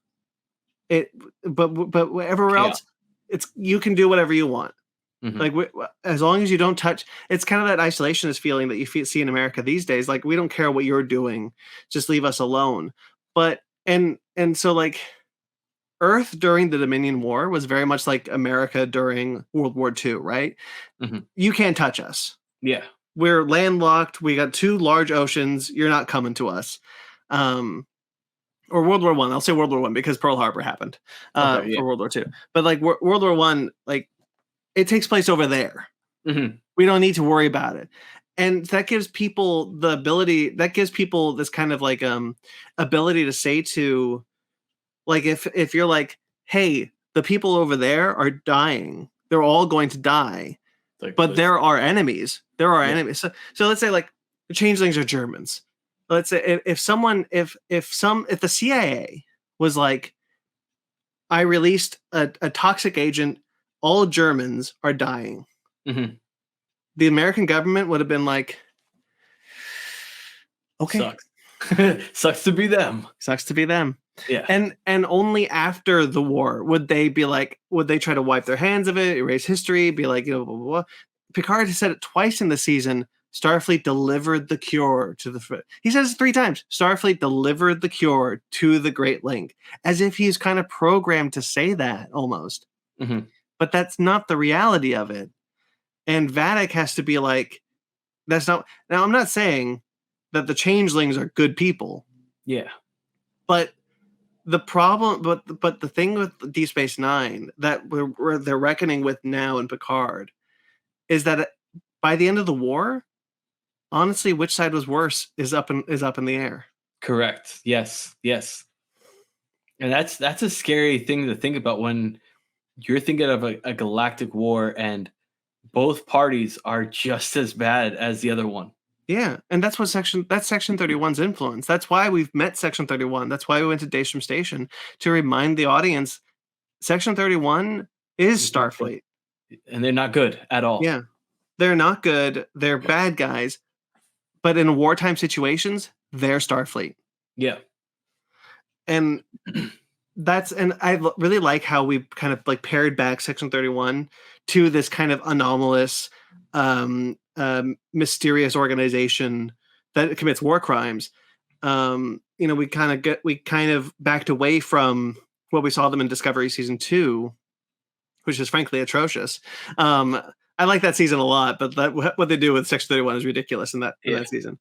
everywhere else, it's, you can do whatever you want. Mm-hmm. Like, as long as you don't touch, it's kind of that isolationist feeling that you see in America these days. Like, we don't care what you're doing, just leave us alone. But and so, like, Earth during the Dominion War was very much like America during World War II, right? Mm-hmm. You can't touch us. Yeah. We're landlocked. We got two large oceans. You're not coming to us. Or World War I. I'll say World War I because Pearl Harbor happened for World War II. But, like, World War I, like, it takes place over there. Mm-hmm. We don't need to worry about it. And that gives people this kind of, like, ability to say to, like, if you're like, hey, the people over there are dying, they're all going to die, but there are enemies. There are enemies. So let's say, like, the changelings are Germans. Let's say if the CIA was like, I released a toxic agent. All Germans are dying. Mm-hmm. The American government would have been like, okay. Sucks. Sucks to be them. Sucks to be them. Yeah. And only after the war would they be like, would they try to wipe their hands of it, erase history, be like, blah, blah, blah. Picard has said it twice in the season. Starfleet delivered the cure to the. He says it 3 times. Starfleet delivered the cure to the Great Link, as if he's kind of programmed to say that almost. Mm-hmm. But that's not the reality of it. And Vadic has to be like, that's not. Now, I'm not saying that the changelings are good people. Yeah. But the problem, but the thing with Deep Space Nine that they're reckoning with now in Picard is that by the end of the war, honestly, which side was worse is up in the air. Correct. Yes. And that's a scary thing to think about when you're thinking of a galactic war and both parties are just as bad as the other one. Yeah, and that's Section 31's influence. That's why we've met Section 31. That's why we went to Daystrom Station, to remind the audience Section 31 is Starfleet. And they're not good at all. Yeah. They're not good. They're bad guys. But in wartime situations, they're Starfleet. Yeah. And I really like how we kind of like paired back Section 31 to this kind of anomalous, mysterious organization that commits war crimes. We kind of backed away from what we saw them in Discovery Season 2, which is frankly atrocious. I like that season a lot, but what they do with Section 31 is ridiculous in that season.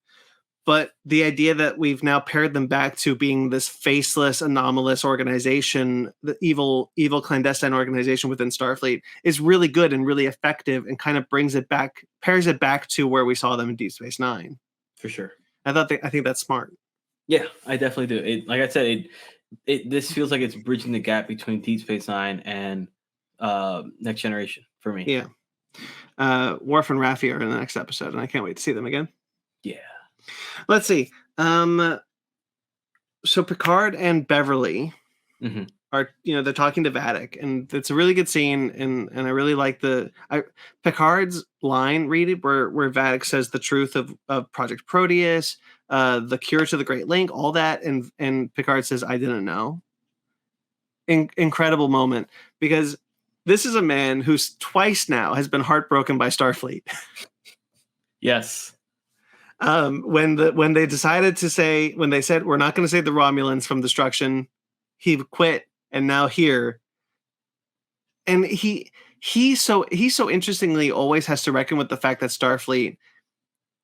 But the idea that we've now paired them back to being this faceless, anomalous organization, the evil clandestine organization within Starfleet, is really good and really effective, and kind of pairs it back to where we saw them in Deep Space Nine. For sure. I think that's smart. Yeah, I definitely do. Like I said, this feels like it's bridging the gap between Deep Space Nine and Next Generation for me. Yeah. Worf and Raffi are in the next episode, and I can't wait to see them again. Yeah. Let's see. So Picard and Beverly are, they're talking to Vadic, and it's a really good scene, and I really like Picard's line where Vadic says the truth of Project Proteus, the cure to the Great Link, all that, and Picard says, "I didn't know." Incredible moment, because this is a man who's twice now has been heartbroken by Starfleet. Yes. When they decided to say, when they said we're not going to save the Romulans from destruction, he quit, and now here. And he so interestingly always has to reckon with the fact that Starfleet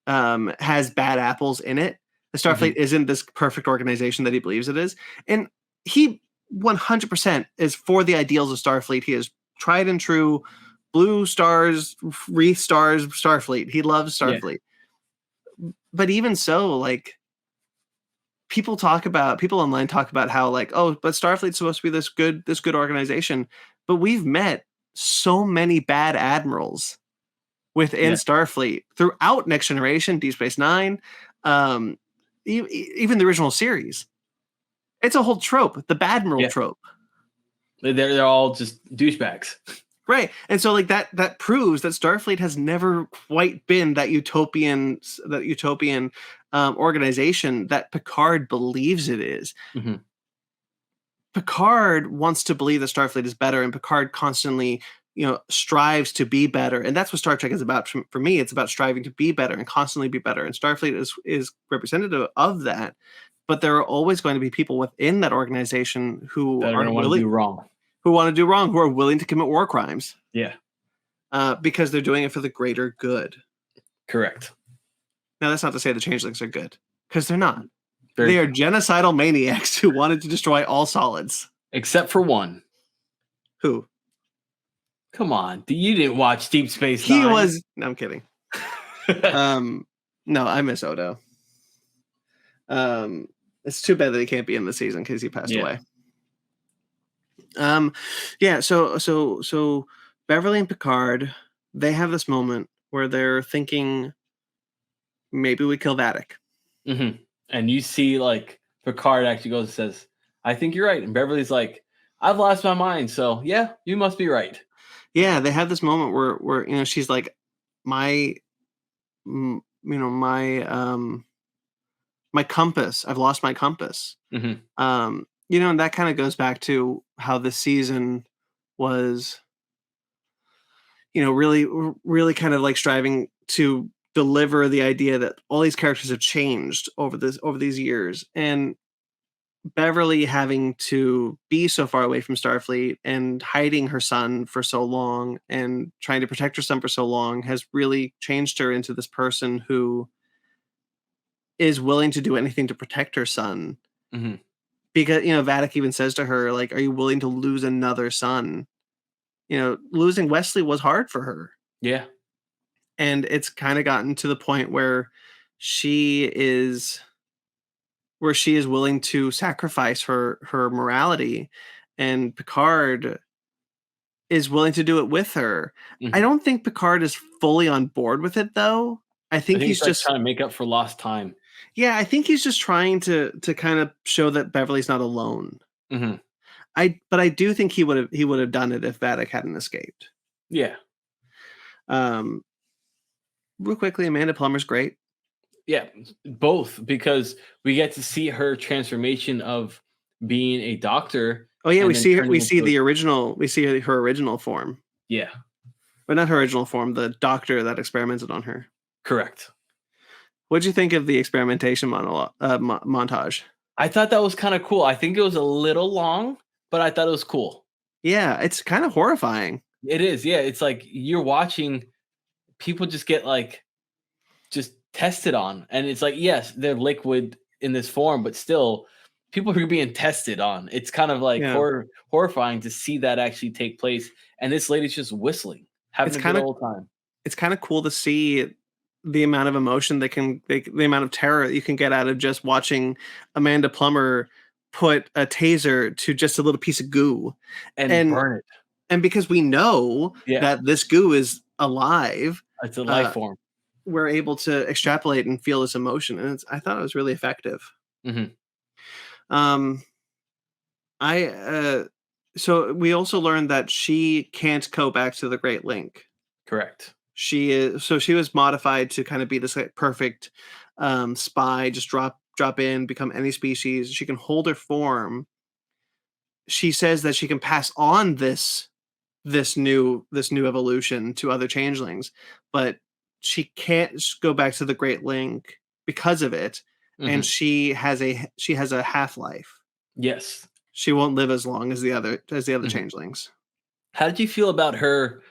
has bad apples in it. The Starfleet isn't this perfect organization that he believes it is, and he 100% is for the ideals of Starfleet. He is tried and true, blue stars, wreath stars, Starfleet. He loves Starfleet. Yeah. But even so, like, people online talk about how, like, oh, but Starfleet's supposed to be this good organization. But we've met so many bad admirals within Starfleet throughout Next Generation, Deep Space Nine, even the original series. It's a whole trope, the Badmiral trope. They're all just douchebags. Right. And so like that proves that Starfleet has never quite been that utopian organization that Picard believes it is. Mm-hmm. Picard wants to believe that Starfleet is better, and Picard constantly, strives to be better. And that's what Star Trek is about for me. It's about striving to be better and constantly be better. And Starfleet is representative of that. But there are always going to be people within that organization who are willing to do wrong. Who want to do wrong, who are willing to commit war crimes. Yeah. Because they're doing it for the greater good. Correct. Now, that's not to say the changelings are good, because they're not. They are genocidal maniacs who wanted to destroy all solids. Except for one. Who? Come on. You didn't watch Deep Space Nine. He was... No, I'm kidding. No, I miss Odo. It's too bad that he can't be in the season because he passed away. So Beverly and Picard, they have this moment where they're thinking, maybe we kill Vadic. Mm-hmm. And you see, like, Picard actually goes and says, I think you're right. And Beverly's like, I've lost my mind. So yeah, you must be right. Yeah, they have this moment where she's like, my, my compass. I've lost my compass. Mm-hmm. And that kind of goes back to how this season was, really, really kind of like striving to deliver the idea that all these characters have changed over these years, and Beverly having to be so far away from Starfleet and hiding her son for so long and trying to protect her son for so long has really changed her into this person who is willing to do anything to protect her son. Mm-hmm. Because, Vadic even says to her, like, are you willing to lose another son? Losing Wesley was hard for her. Yeah. And it's kind of gotten to the point she is where she is willing to sacrifice her morality, and Picard is willing to do it with her. Mm-hmm. I don't think Picard is fully on board with it, though. I think he's like just trying to make up for lost time. Yeah, I think he's just trying to kind of show that Beverly's not alone. Mm-hmm. But I do think he would have done it if Vadic hadn't escaped. Yeah. Real quickly, Amanda Plummer's great. Yeah, both, because we get to see her transformation of being a doctor. Oh yeah, we see the original. We see her original form. Yeah, but not her original form. The doctor that experimented on her. Correct. What'd you think of the experimentation montage? I thought that was kind of cool. I think it was a little long, but I thought it was cool. Yeah, it's kind of horrifying. It is. Yeah, it's like you're watching people just get just tested on, and it's like, yes, they're liquid in this form, but still people are being tested on. It's kind of like horrifying to see that actually take place, and this lady's just whistling, having a good old time. It's kind of cool to see the amount of emotion the amount of terror you can get out of just watching Amanda Plummer put a taser to just a little piece of goo and burn it. And because we know that this goo is alive, it's a life form, we're able to extrapolate and feel this emotion, and I thought it was really effective. Mm-hmm. So we also learned that she can't go back to the Great Link. Correct. She was modified to kind of be this perfect spy, just drop in, become any species. She can hold her form. She says that she can pass on this new evolution to other changelings, but she can't go back to the Great Link because of it. Mm-hmm. And she has a half-life. Yes. She won't live as long as the other mm-hmm. changelings. How did you feel about her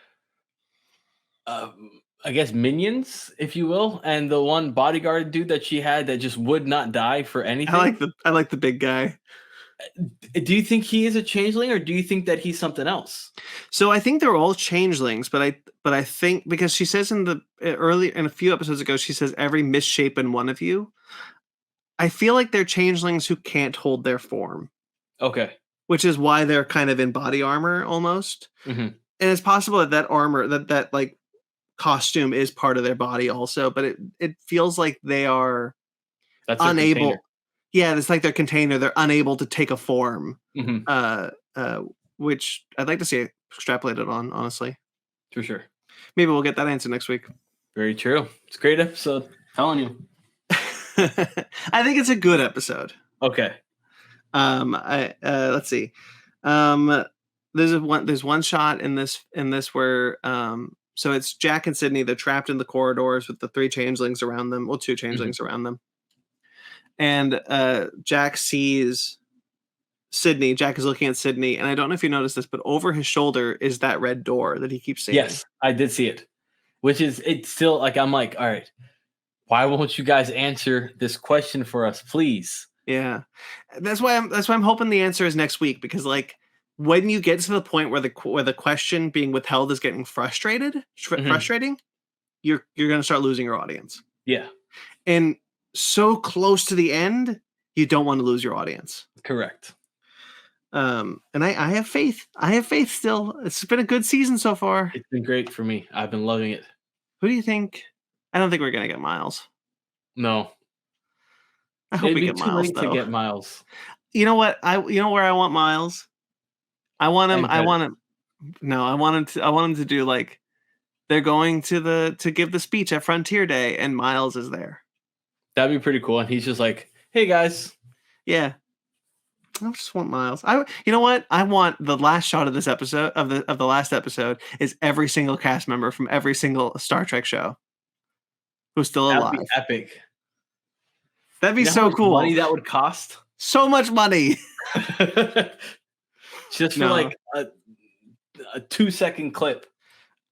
I guess minions, if you will, and the one bodyguard dude that she had that just would not die for anything? I like the big guy. Do you think he is a changeling, or do you think that he's something else? So I think they're all changelings, but I think, because she says in a few episodes ago, she says every misshapen one of you. I feel like they're changelings who can't hold their form. Okay. Which is why they're kind of in body armor almost. Mm-hmm. And it's possible that armor, that like costume is part of their body also, but it feels like they are unable. Container. Yeah, it's like their container. They're unable to take a form, mm-hmm. Which I'd like to see extrapolated on, honestly. For sure. Maybe we'll get that answer next week. Very true. It's a great episode. I'm telling you. I think it's a good episode. Okay. Let's see. There's one shot in this where so it's Jack and Sydney. They're trapped in the corridors with the three changelings around them. Well, two changelings mm-hmm. around them. And Jack sees Sydney. Jack is looking at Sydney, and I don't know if you noticed this, but over his shoulder is that red door that he keeps seeing. Yes, I did see it. Which is, it's still like, I'm like, all right, why won't you guys answer this question for us, please? Yeah, that's why I'm hoping the answer is next week, because like when you get to the point where the question being withheld is getting frustrating, you're going to start losing your audience. Yeah, and so close to the end, you don't want to lose your audience. Correct. And I have faith. I have faith still. It's been a good season so far. It's been great for me. I've been loving it. Who do you think? I don't think we're gonna get Miles. No. I hope we get Miles, though. To get Miles. You know what? You know where I want Miles? I want him. And I better. want him. No, I want him to. I want him to do like they're going to give the speech at Frontier Day, and Miles is there. That'd be pretty cool. And he's just like, "Hey guys." Yeah. I just want Miles. You know what? I want the last shot of this episode of the last episode is every single cast member from every single Star Trek show who's still That'd alive. be epic. That'd be You know so how much cool. money that would cost? So much money. Just for like a 2-second clip.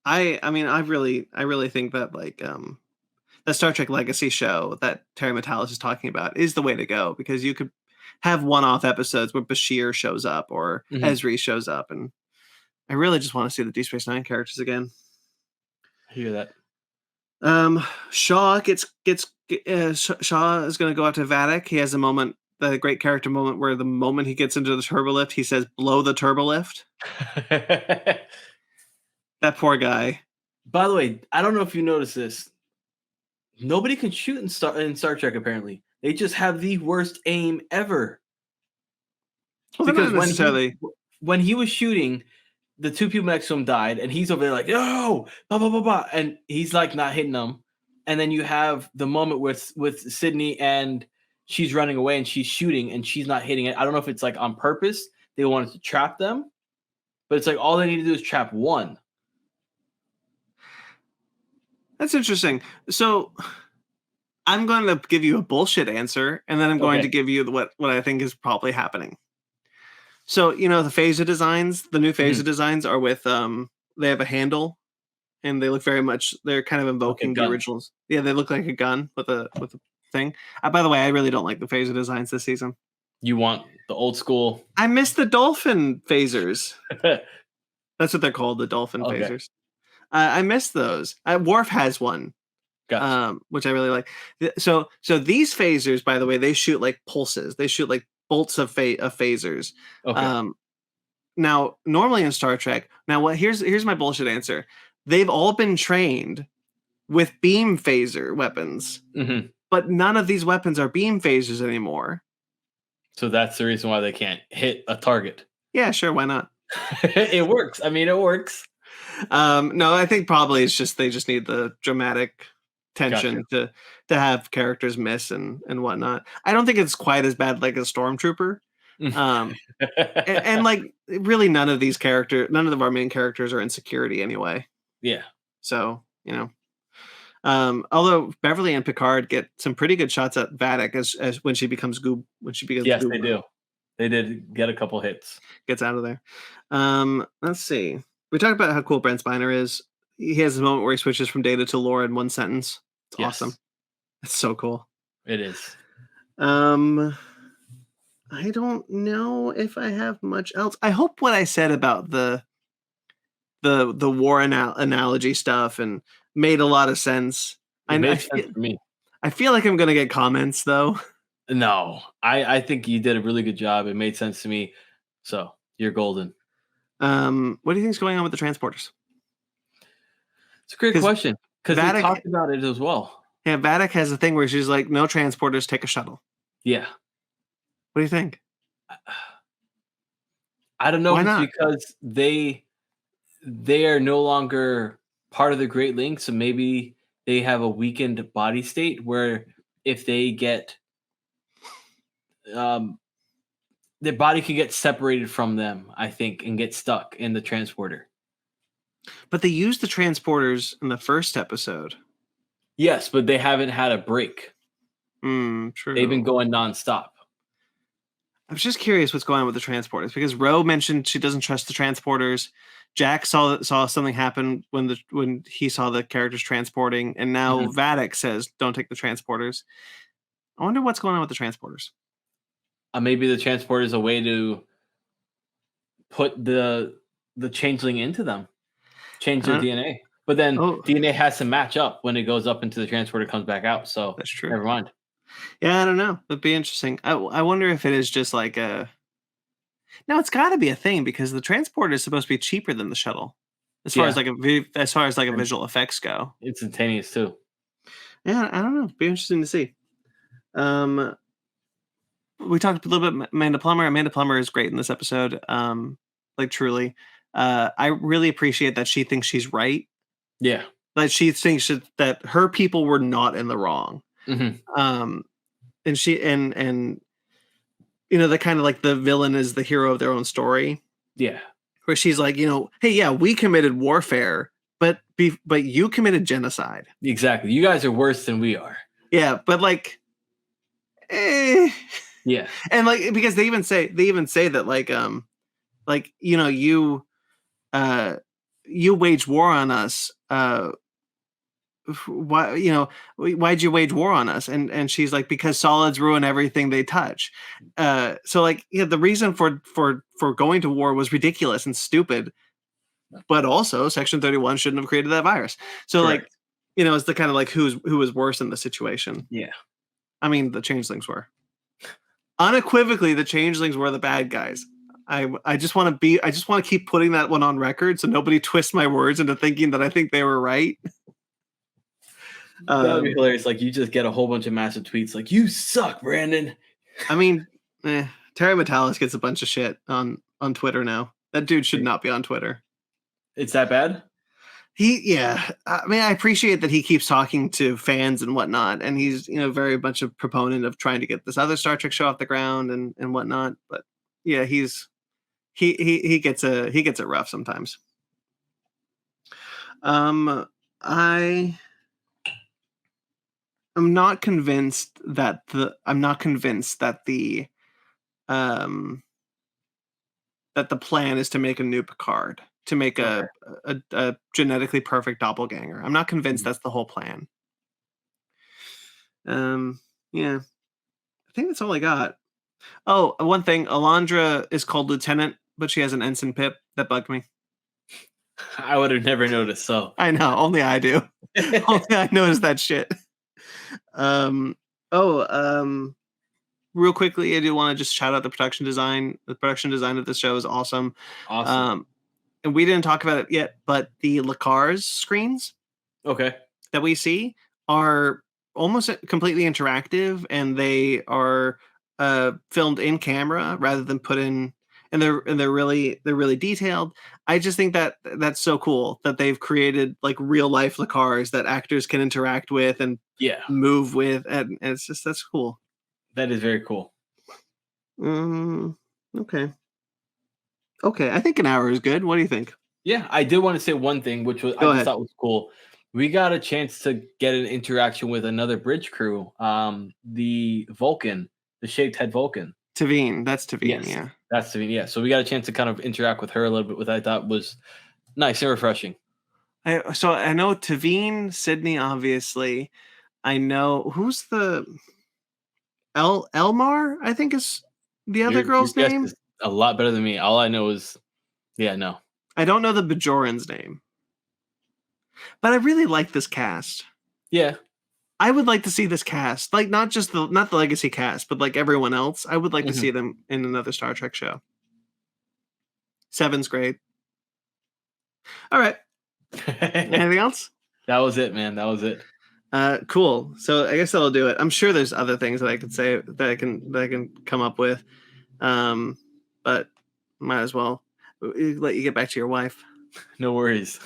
I mean, I really think that like the Star Trek Legacy show that Terry Matalas is talking about is the way to go, because you could have one-off episodes where Bashir shows up or Ezri shows up, and I really just want to see the Deep Space Nine characters again. I hear that. Shaw Shaw is going to go out to Vadic. He has a moment, the great character moment, where the moment he gets into the turbolift, he says, "Blow the turbolift." That poor guy. By the way, I don't know if you noticed this. Nobody can shoot in Star Trek, apparently. They just have the worst aim ever. Well, because when he was shooting, the two people next to him died, and he's over there like, "Yo, blah blah blah blah," and he's like not hitting them. And then you have the moment with Sydney, and she's running away and she's shooting and she's not hitting it. I don't know if it's like on purpose they wanted to trap them, but it's like all they need to do is trap one. That's interesting. So I'm going to give you a bullshit answer, and then I'm going to give you what I think is probably happening. So, you know, the phaser designs, the new phaser designs are with, they have a handle, and they look very much, they're kind of invoking the originals. Yeah, they look like a gun with a thing. By the way, I really don't like the phaser designs this season. You want the old school? I miss the dolphin phasers. That's what they're called, the dolphin phasers. I miss those. Worf has one, which I really like. So these phasers, by the way, they shoot like pulses. They shoot like bolts of phasers. Okay. Now, normally in Star Trek, here's my bullshit answer. They've all been trained with beam phaser weapons, but none of these weapons are beam phasers anymore. So that's the reason why they can't hit a target. Yeah, sure. Why not? It works. I mean, it works. No, I think probably it's just they just need the dramatic tension to have characters miss and whatnot. I don't think it's quite as bad like a stormtrooper. And like really none of our main characters are in security anyway. Yeah. So, you know. Although Beverly and Picard get some pretty good shots at Vadic as when she becomes Goob. Yes, they do. They did get a couple hits. Gets out of there. Let's see. We talked about how cool Brent Spiner is. He has a moment where he switches from Data to Laura in one sentence. It's awesome. It's so cool. It is. I don't know if I have much else. I hope what I said about the war analogy stuff and made a lot of sense. It made sense for me. I feel like I'm gonna get comments though. No, I think you did a really good job. It made sense to me. So you're golden. What do you think is going on with the transporters? It's a great question, because they talked about it as well. Yeah, Vadic has a thing where she's like, no transporters, take a shuttle. Yeah. What do you think? I don't know if it's because they are no longer part of the Great Link, so maybe they have a weakened body state where if they get their body could get separated from them, I think, and get stuck in the transporter. But they used the transporters in the first episode. Yes, but they haven't had a break. True. They've been going nonstop. I was just curious what's going on with the transporters, because Ro mentioned she doesn't trust the transporters. Jack saw something happen when he saw the characters transporting, and now Vadic says don't take the transporters. I wonder what's going on with the transporters. Maybe the transporter is a way to put the changeling into them, change their DNA. But then DNA has to match up when it goes up into the transporter, comes back out. So that's true. Never mind. Yeah, I don't know. That'd be interesting. I wonder if it is just like a. No, it's got to be a thing, because the transporter is supposed to be cheaper than the shuttle, as far as like a visual effects go. Instantaneous too. Yeah, I don't know. It'd be interesting to see. We talked a little bit Amanda Plummer. Amanda Plummer is great in this episode. Like truly. I really appreciate that she thinks she's right. Yeah. That she thinks that her people were not in the wrong. Mm-hmm. And she and the kind of like the villain is the hero of their own story. Yeah. Where she's like, hey, yeah, we committed warfare, but you committed genocide. Exactly. You guys are worse than we are. Yeah, but like, yeah, and like because they even say that like you wage war on us. Why why'd you wage war on us? And she's like, because solids ruin everything they touch. So like, yeah, the reason for going to war was ridiculous and stupid, but also Section 31 shouldn't have created that virus. So correct. like, it's the kind of like who was worse in the situation. Yeah. I mean, the changelings were unequivocally the changelings were the bad guys. I just want to keep putting that one on record so nobody twists my words into thinking that I think they were right. That would be hilarious. Like you just get a whole bunch of massive tweets like, you suck, Brandon. I mean, Terry Metalis gets a bunch of shit on Twitter now. That dude should not be on Twitter. It's that bad? I mean, I appreciate that he keeps talking to fans and whatnot, and he's very much a proponent of trying to get this other Star Trek show off the ground and whatnot. But yeah, he gets it rough sometimes. I'm not convinced that the plan is to make a new Picard, to make a genetically perfect doppelganger. I'm not convinced that's the whole plan. Yeah, I think that's all I got. Oh, one thing, Alondra is called Lieutenant, but she has an ensign pip. That bugged me. I would have never noticed. So I know, only I do. Only I noticed that shit. Real quickly, I do want to just shout out the production design. The production design of this show is awesome. Awesome. And we didn't talk about it yet, but the Lacars screens that we see are almost completely interactive, and they are filmed in camera rather than put in, and they're really detailed. I just think that that's so cool that they've created like real life Lacars that actors can interact with and move with, and it's just, that's cool. That is very cool. Okay. I think an hour is good. What do you think? Yeah, I did want to say one thing, which was I just thought was cool. We got a chance to get an interaction with another bridge crew, the Vulcan, the shaved head Vulcan. Tavine, that's Tavine, yes, yeah. That's Tavine, yeah. So we got a chance to kind of interact with her a little bit, which I thought was nice and refreshing. So I know Tavine, Sydney, obviously. I know who's the Elmar, I think is the other girl's name. Is a lot better than me. All I know is, no. I don't know the Bajoran's name, but I really like this cast. Yeah, I would like to see this cast, like not the legacy cast, but like everyone else. I would like to see them in another Star Trek show. 7's great. All right. Anything else? That was it, man. That was it. Cool. So I guess that'll do it. I'm sure there's other things that I could say that I can come up with. But might as well let you get back to your wife. No worries.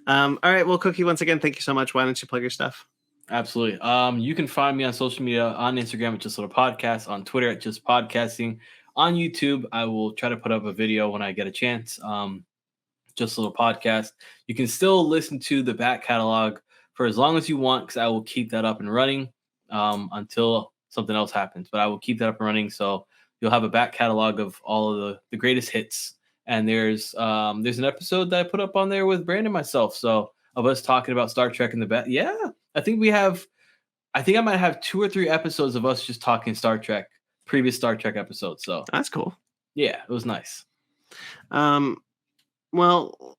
All right. Well, Cookie, once again, thank you so much. Why don't you plug your stuff? Absolutely. You can find me on social media, on Instagram at Just Little Podcast, on Twitter at Just Podcasting, on YouTube. I will try to put up a video when I get a chance. Just Little Podcast. You can still listen to the back catalog for as long as you want, because I will keep that up and running until something else happens. But I will keep that up and running, so you'll have a back catalog of all of the greatest hits. And there's an episode that I put up on there with Brandon and myself, so of us talking about Star Trek in the back. Yeah, I think I might have 2 or 3 episodes of us just talking Star Trek, previous Star Trek episodes. So that's cool. Yeah, it was nice. Well,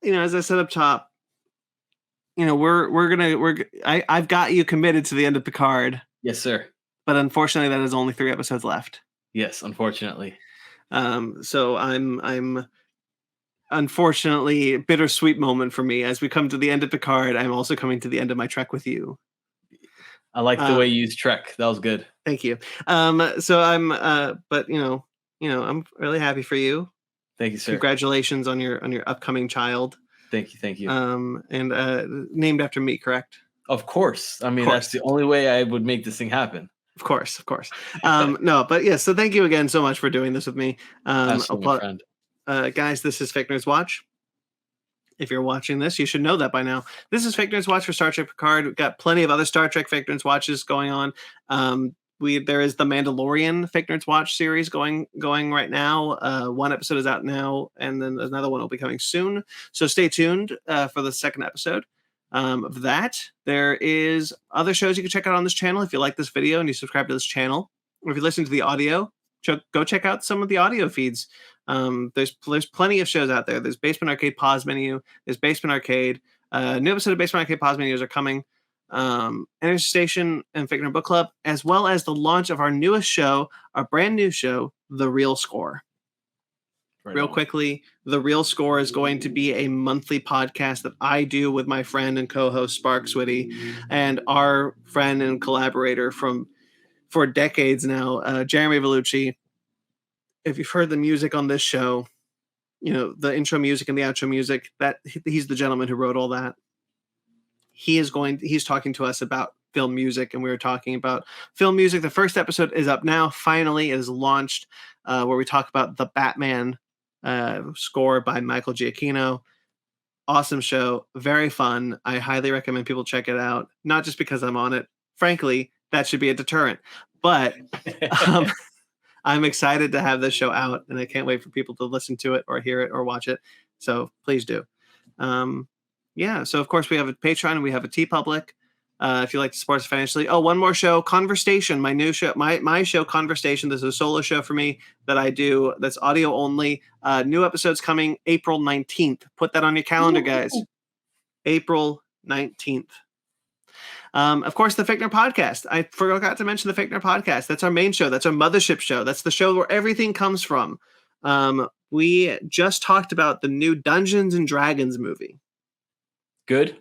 as I said up top, I've got you committed to the end of Picard. Yes, sir. But unfortunately, that is only 3 episodes left. Yes, unfortunately. So I'm unfortunately bittersweet moment for me as we come to the end of Picard. I'm also coming to the end of my trek with you. I like the way you used trek. That was good. Thank you. So I'm, but I'm really happy for you. Thank you, sir. Congratulations on your upcoming child. Thank you. And named after me, correct? Of course. I mean, that's the only way I would make this thing happen. Of course. No, but yeah. So thank you again so much for doing this with me. Absolutely, my friend. Guys, this is Fake Nerds Watch. If you're watching this, you should know that by now. This is Fake Nerds Watch for Star Trek Picard. We've got plenty of other Star Trek Fake Nerds Watches going on. There is the Mandalorian Fake Nerds Watch series going right now. One episode is out now, and then another one will be coming soon. So stay tuned for the second episode of that. There is other shows you can check out on this channel if you like this video and you subscribe to this channel. Or if you listen to the audio, go check out some of the audio feeds. There's plenty of shows out there. There's Basement Arcade Pause Menu. There's Basement Arcade. New episode of Basement Arcade Pause Menus are coming. Energy Station and Fake Nerd Book Club, as well as the launch of our newest show, our brand new show, The Real Score. Real quickly, The Real Score is going to be a monthly podcast that I do with my friend and co-host Sparks Whitty and our friend and collaborator for decades now, Jeremy Vellucci. If you've heard the music on this show, the intro music and the outro music, that he's the gentleman who wrote all that. He's talking to us about film music, and we were talking about film music. The first episode is up now. Finally, it is launched, where we talk about the Batman score by Michael Giacchino. Awesome show. Very fun. I highly recommend people check it out. Not just because I'm on it. Frankly, that should be a deterrent. But I'm excited to have this show out, and I can't wait for people to listen to it or hear it or watch it. So please do. So of course we have a Patreon and we have a TeePublic. If you like to support us financially. Oh, one more show, Conversation, my new show, my show, Conversation. This is a solo show for me that I do. That's audio only. New episodes coming April 19th. Put that on your calendar, guys. April 19th. Of course, the Fake Nerd Podcast. I forgot to mention the Fake Nerd Podcast. That's our main show. That's our mothership show. That's the show where everything comes from. We just talked about the new Dungeons and Dragons movie. Good?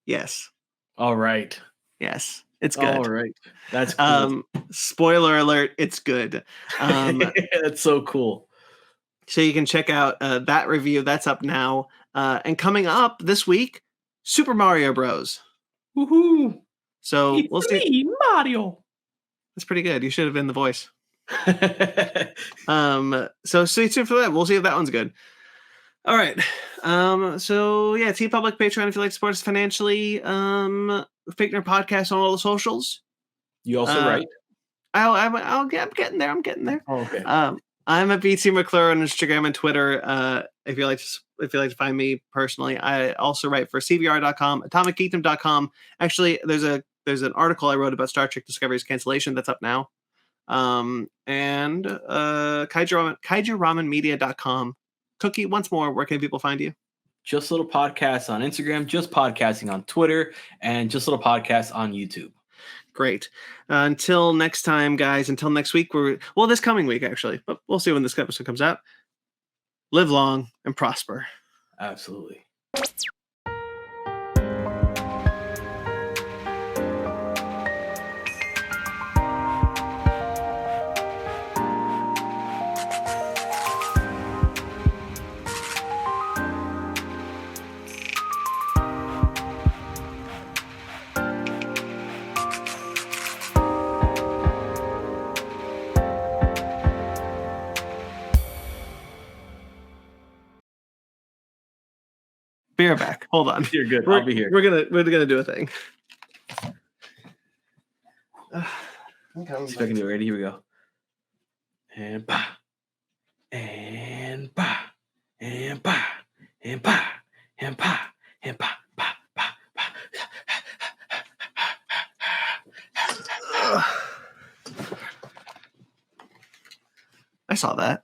Yes. All right. Yes. It's good. All right. That's cool. Spoiler alert, it's good. That's so cool. So you can check out that review. That's up now. And coming up this week, Super Mario Bros. Woohoo! So we'll see. Mario. That's pretty good. You should have been the voice. So stay tuned for that. We'll see if that one's good. All right. So yeah, TeePublic, Patreon if you like to support us financially. Fake Nerd Podcast on all the socials. You also write? I'm getting there. Oh, okay. I'm at BT McClure on Instagram and Twitter. If you like to find me personally, I also write for CBR.com, AtomicGeekdom.com. Actually, there's an article I wrote about Star Trek Discovery's cancellation that's up now. And KaijuRamenMedia.com. Cookie, once more, where can people find you? Just Little Podcasts on Instagram, Just Podcasting on Twitter, and Just Little Podcasts on YouTube. Great. Until next time, guys. Until next week. This coming week, actually. But we'll see when this episode comes out. Live long and prosper. Absolutely. Be right back. Hold on. You're good. I'll be here. We're gonna do a thing. See if I can do it. Ready? Here we go. And bah, and bah, and bah, and bah, and bah, and bah, bah, bah, bah. I saw that.